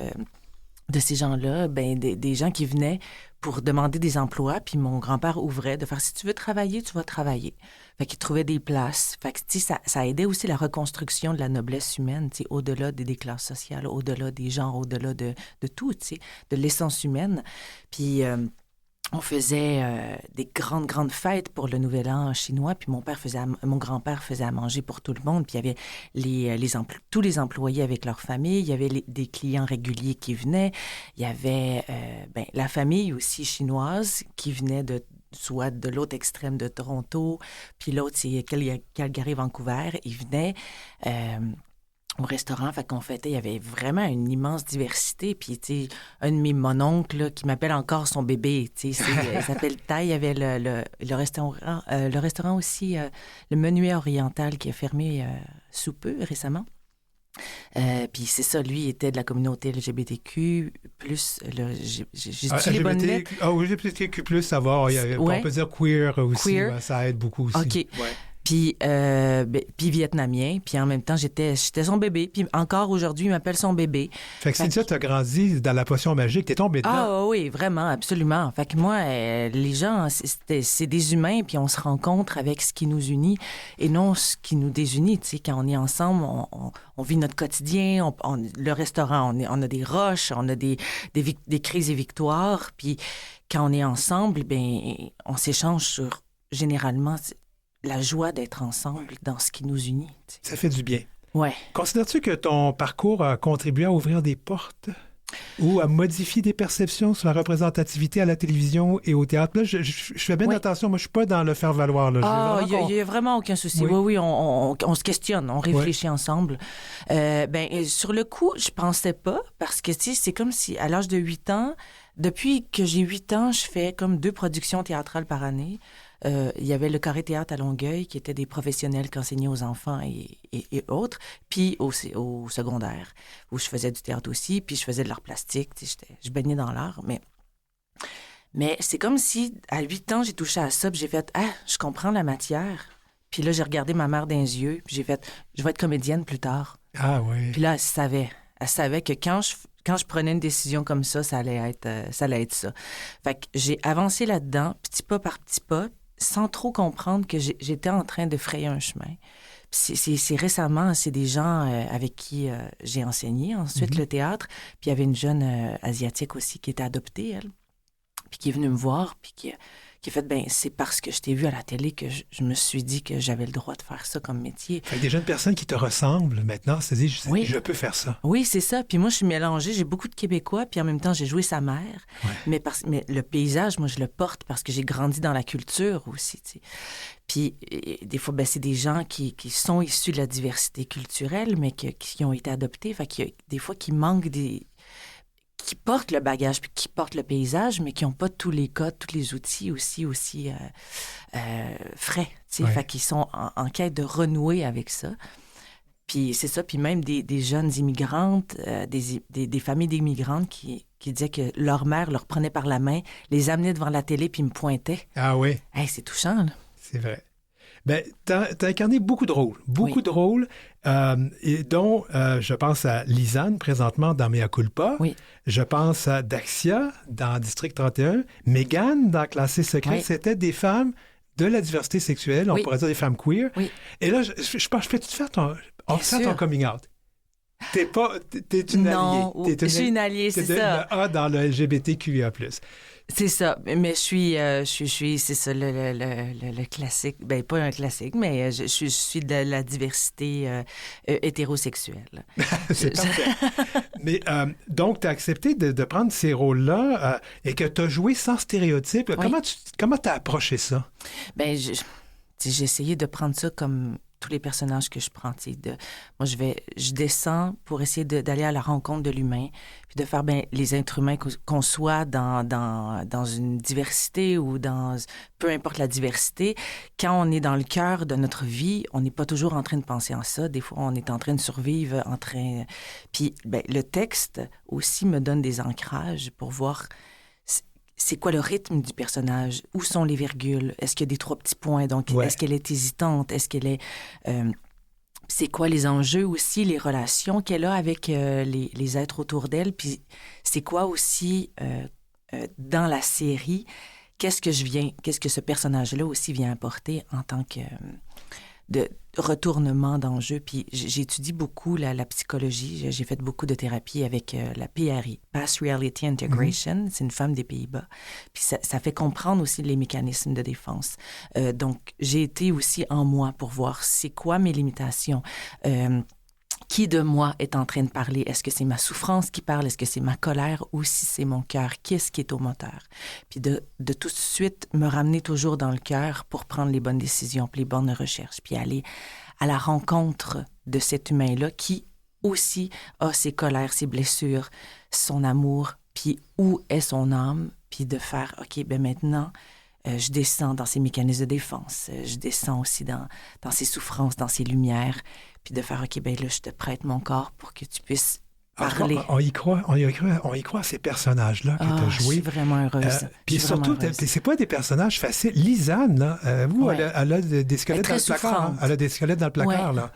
ces gens-là, des gens qui venaient pour demander des emplois. Puis mon grand-père ouvrait de faire, si tu veux travailler, tu vas travailler. Fait qu'il trouvait des places. Fait que, ça aidait aussi la reconstruction de la noblesse humaine, au-delà des classes sociales, au-delà des genres, au-delà de tout, de l'essence humaine. Puis on faisait des grandes fêtes pour le Nouvel An chinois. Puis mon grand-père faisait à manger pour tout le monde. Puis il y avait tous les employés avec leur famille. Il y avait des clients réguliers qui venaient. Il y avait la famille aussi chinoise qui venait soit de l'autre extrême de Toronto, puis l'autre, c'est Calgary, Vancouver. Ils venaient au restaurant, fait qu'on fêtait, il y avait vraiment une immense diversité. Puis, tu sais, un de mes mononcles qui m'appelle encore son bébé, tu sais, il s'appelle Tai. Il y avait le restaurant aussi, le Menuet Oriental qui a fermé sous peu, récemment. Puis c'est ça, lui, il était de la communauté LGBTQ+, j'ai les bonnes lettres? LGBTQ+, ça va, on peut dire queer aussi, ça aide beaucoup aussi. OK. Ouais. Puis vietnamien, puis en même temps, j'étais son bébé. Puis encore aujourd'hui, il m'appelle son bébé. Fait que Cynthia, t'as grandi dans la potion magique, t'es tombée dedans. Ah oui, vraiment, absolument. Fait que moi, les gens, c'est des humains, puis on se rencontre avec ce qui nous unit et non ce qui nous désunit. Tu sais, quand on est ensemble, on vit notre quotidien, le restaurant, on a des rushs, on a des crises et victoires. Puis quand on est ensemble, on s'échange sur, généralement, la joie d'être ensemble dans ce qui nous unit. Tu sais. Ça fait du bien. Ouais. Considères-tu que ton parcours a contribué à ouvrir des portes ou à modifier des perceptions sur la représentativité à la télévision et au théâtre? Là, je fais bien attention. Moi, je suis pas dans le faire-valoir. Il n'y a vraiment aucun souci. Oui, on se questionne, on réfléchit ensemble. Sur le coup, je pensais pas parce que, tu sais, c'est comme si, à l'âge de 8 ans, depuis que j'ai 8 ans, je fais comme 2 productions théâtrales par année. Il y avait le Carré Théâtre à Longueuil, qui était des professionnels qui enseignaient aux enfants et autres, puis au secondaire, où je faisais du théâtre aussi, puis je faisais de l'art plastique, je baignais dans l'art, mais c'est comme si, à 8 ans, j'ai touché à ça, puis j'ai fait « Ah, je comprends la matière ». Puis là, j'ai regardé ma mère dans les yeux, puis j'ai fait « Je vais être comédienne plus tard ». Ah oui. Puis là, elle savait que quand je prenais une décision comme ça, ça allait être ça. Fait que j'ai avancé là-dedans, petit pas par petit pas, sans trop comprendre que j'étais en train de frayer un chemin. C'est récemment, c'est des gens avec qui j'ai enseigné ensuite le théâtre. Puis il y avait une jeune asiatique aussi qui était adoptée, elle, puis qui est venue me voir, puis qui a fait, c'est parce que je t'ai vu à la télé que je me suis dit que j'avais le droit de faire ça comme métier. Fait que des jeunes personnes qui te ressemblent maintenant se disent, je peux faire ça. Oui, c'est ça. Puis moi, je suis mélangée. J'ai beaucoup de Québécois, puis en même temps, j'ai joué sa mère. Ouais. Mais le paysage, moi, je le porte parce que j'ai grandi dans la culture aussi, tu sais. Puis des fois, c'est des gens qui sont issus de la diversité culturelle, mais qui ont été adoptés. Fait qu'il y a des fois qui manquent qui portent le bagage, puis qui portent le paysage, mais qui n'ont pas tous les codes, tous les outils aussi frais. Fait qu'ils sont en quête de renouer avec ça. Puis c'est ça, puis même des jeunes immigrantes, des familles d'immigrantes qui disaient que leur mère leur prenait par la main, les amenait devant la télé, puis me pointait. Ah oui? C'est touchant, là. C'est vrai. T'as incarné beaucoup de rôles. Beaucoup de rôles, et dont je pense à Lisanne, présentement, dans Mea Culpa. Oui. Je pense à Daxia, dans District 31. Mégane, dans Classé secret. Oui. C'était des femmes de la diversité sexuelle, on pourrait dire des femmes queer. Oui. Et là, je pense, je fais tout faire ton coming out. T'es une alliée. Non, je suis une alliée, c'est ça. Le A dans le LGBTQIA+. C'est ça, mais je suis c'est ça, le classique, pas un classique, mais je suis de la diversité hétérosexuelle. C'est parfait. Mais donc, tu as accepté de prendre ces rôles-là et que tu as joué sans stéréotype. Oui. Comment tu as approché ça? J'ai essayé de prendre ça comme tous les personnages que je prends. Moi, je descends pour essayer d'aller à la rencontre de l'humain, puis de faire les êtres humains qu'on soit dans une diversité ou peu importe la diversité. Quand on est dans le cœur de notre vie, on n'est pas toujours en train de penser en ça. Des fois, on est en train de survivre, Puis le texte aussi me donne des ancrages pour voir c'est quoi le rythme du personnage, où sont les virgules, est-ce qu'il y a des 3 petits points, donc est-ce qu'elle est hésitante, est-ce qu'elle est... c'est quoi les enjeux aussi, les relations qu'elle a avec les êtres autour d'elle, puis c'est quoi aussi dans la série, qu'est-ce que ce personnage-là aussi vient apporter en tant que de retournement d'enjeux. Puis j'étudie beaucoup la psychologie. J'ai fait beaucoup de thérapie avec la PRI, Past Reality Integration. C'est une femme des Pays-Bas. Puis ça fait comprendre aussi les mécanismes de défense. Donc, j'ai été aussi en moi pour voir c'est quoi mes limitations. Qui de moi est en train de parler? Est-ce que c'est ma souffrance qui parle? Est-ce que c'est ma colère? Ou si c'est mon cœur? Qu'est-ce qui est au moteur? Puis de tout de suite me ramener toujours dans le cœur pour prendre les bonnes décisions, puis les bonnes recherches, puis aller à la rencontre de cet humain-là qui aussi a ses colères, ses blessures, son amour, puis où est son âme? Puis de faire, OK, maintenant... je descends dans ses mécanismes de défense. Je descends aussi dans ses souffrances, dans ses lumières. Puis de faire, OK, là, je te prête mon corps pour que tu puisses parler. On y croit à ces personnages-là que tu as joués. Je suis vraiment heureuse. Puis surtout, c'est pas des personnages faciles. Lisanne, là, elle a des squelettes dans le placard. Hein? Elle a des squelettes dans le placard, là.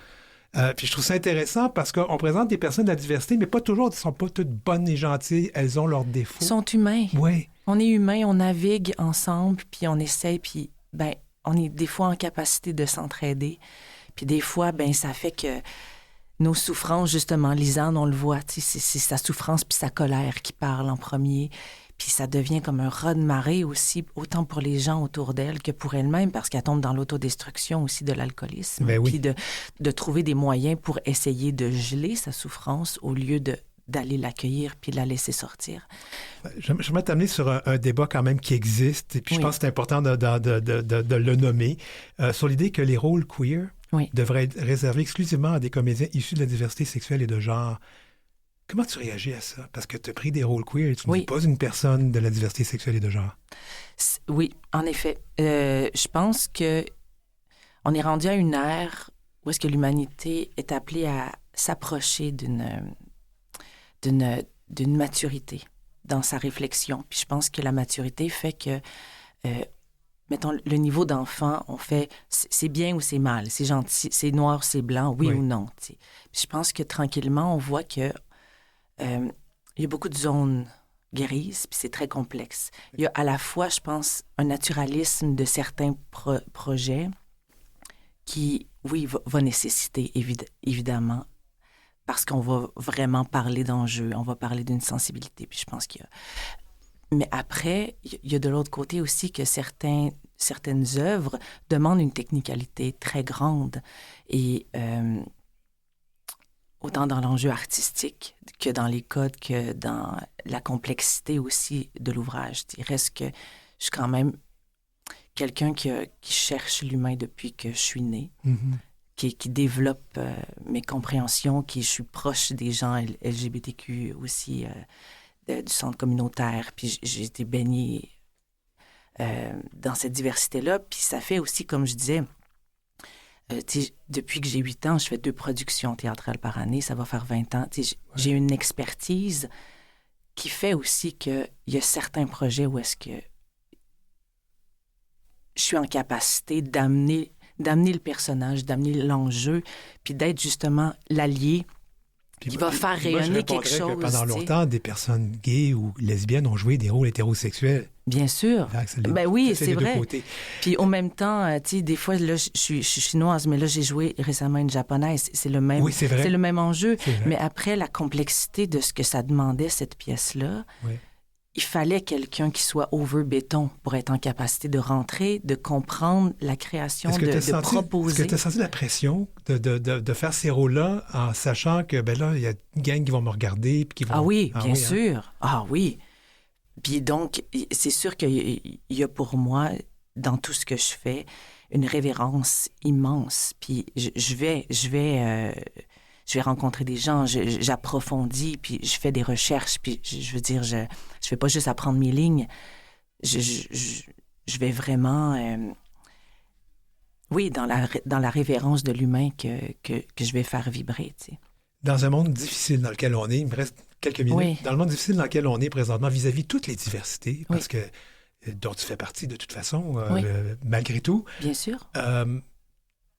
Puis je trouve ça intéressant parce qu'on présente des personnes de la diversité, mais pas toujours, elles ne sont pas toutes bonnes et gentilles. Elles ont leurs défauts. Ils sont humains. Oui. On est humains, on navigue ensemble, puis on essaye, puis on est des fois en capacité de s'entraider. Puis des fois, ça fait que nos souffrances, justement, Lisanne, on le voit, c'est sa souffrance puis sa colère qui parle en premier. Puis ça devient comme un raz-de-marée aussi, autant pour les gens autour d'elle que pour elle-même, parce qu'elle tombe dans l'autodestruction aussi de l'alcoolisme. Oui. Puis de trouver des moyens pour essayer de geler sa souffrance au lieu d'aller l'accueillir puis la laisser sortir. J'aimerais t'amener sur un débat quand même qui existe, et puis je pense que c'est important de le nommer, sur l'idée que les rôles queer devraient être réservés exclusivement à des comédiens issus de la diversité sexuelle et de genre. Comment tu réagis à ça? Parce que tu as pris des rôles queer et tu n'es pas une personne de la diversité sexuelle et de genre. Oui, en effet. Je pense que on est rendu à une ère où est-ce que l'humanité est appelée à s'approcher d'une maturité dans sa réflexion. Puis je pense que la maturité fait que, mettons, le niveau d'enfant, on fait c'est bien ou c'est mal, c'est gentil, c'est noir, c'est blanc, oui ou non. Puis je pense que tranquillement, on voit que il y a beaucoup de zones grises, puis c'est très complexe. Il y a à la fois, je pense, un naturalisme de certains projets qui, va nécessiter évidemment, parce qu'on va vraiment parler d'enjeux, on va parler d'une sensibilité, puis je pense qu'il y a... Mais après, il y a de l'autre côté aussi que certaines œuvres demandent une technicalité très grande et autant dans l'enjeu artistique que dans les codes, que dans la complexité aussi de l'ouvrage. Il reste que je suis quand même quelqu'un qui cherche l'humain depuis que je suis née, qui développe mes compréhensions, je suis proche des gens LGBTQ aussi, du centre communautaire, puis j'ai été baignée dans cette diversité-là. Puis ça fait aussi, comme je disais, depuis que j'ai 8 ans, je fais 2 productions théâtrales par année, ça va faire 20 ans. J'ai une expertise qui fait aussi qu'il y a certains projets où est-ce que je suis en capacité d'amener le personnage, d'amener l'enjeu, puis d'être justement l'allié qui va faire rayonner quelque chose. Que pendant longtemps, des personnes gays ou lesbiennes ont joué des rôles hétérosexuels. Bien sûr. Oui, c'est vrai. Puis au même temps, des fois, là, je suis chinoise, mais là, j'ai joué récemment une japonaise. C'est le même, c'est le même enjeu. Mais après, la complexité de ce que ça demandait, cette pièce-là, il fallait quelqu'un qui soit over béton pour être en capacité de rentrer, de comprendre la création, de proposer. Est-ce que tu as senti la pression de faire ces rôles-là en sachant que, là, il y a une gang qui vont me regarder puis qui vont... Ah oui, bien sûr. Ah oui. Puis donc, c'est sûr qu'il y a pour moi, dans tout ce que je fais, une révérence immense. Puis je vais rencontrer des gens, j'approfondis, puis je fais des recherches, puis je veux dire, je fais pas juste apprendre mes lignes. Je vais vraiment, oui, dans la révérence de l'humain que je vais faire vibrer, tu sais. Dans un monde difficile dans lequel on est, il me reste quelques minutes, Oui. dans le monde difficile dans lequel on est présentement, vis-à-vis de toutes les diversités, parce que dont tu fais partie de toute façon, malgré tout. Bien sûr.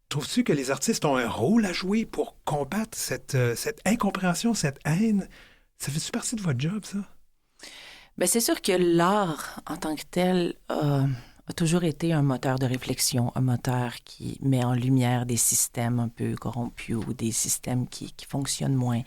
Trouves-tu que les artistes ont un rôle à jouer pour combattre cette incompréhension, cette haine? Ça fait-tu partie de votre job, ça? Bien, c'est sûr que l'art, en tant que tel, a toujours été un moteur de réflexion, un moteur qui met en lumière des systèmes un peu corrompus ou des systèmes qui fonctionnent moins.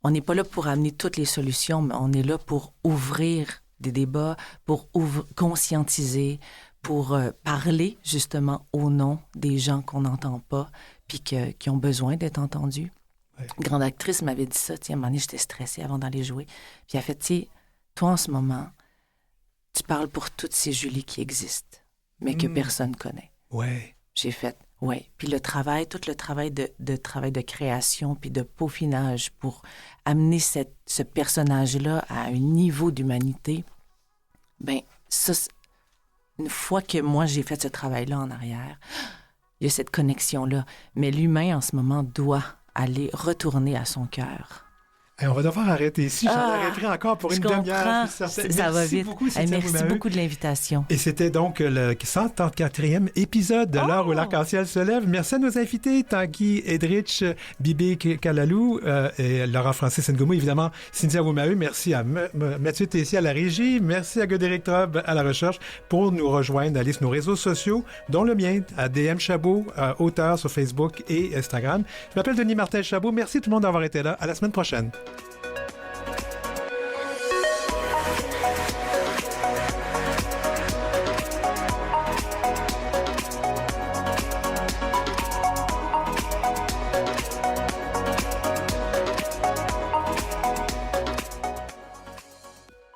On n'est pas là pour amener toutes les solutions, mais on est là pour ouvrir des débats, pour conscientiser, pour parler justement au nom des gens qu'on n'entend pas puis qui ont besoin d'être entendus. Ouais. Une grande actrice m'avait dit ça, à un moment donné, j'étais stressée avant d'aller jouer. Puis elle a fait, tu sais, toi en ce moment, tu parles pour toutes ces Julie qui existent, mais que personne connaît. Ouais. J'ai fait, oui. Puis tout le travail de création puis de peaufinage pour amener ce personnage-là à un niveau d'humanité, bien, ça, une fois que moi, j'ai fait ce travail-là en arrière, il y a cette connexion-là. Mais l'humain, en ce moment, doit aller retourner à son cœur. Hey, on va devoir arrêter ici. J'en arrêterai encore pour une demi-heure. Ça va vite. Beaucoup, merci beaucoup de l'invitation. Et c'était donc le 134e épisode de l'heure où l'arc-en-ciel se lève. Merci à nos invités, Tanguy Edrich, Bibé Kalalou et Laurent-Francis Ngoumou. Évidemment, Cynthia Woumaeu. Merci à Mathieu Tessier à la régie. Merci à Godéric Trobe à la recherche pour nous rejoindre. Allez sur nos réseaux sociaux, dont le mien, à DM Chabot, auteur sur Facebook et Instagram. Je m'appelle Denis Martin Chabot. Merci tout le monde d'avoir été là. À la semaine prochaine.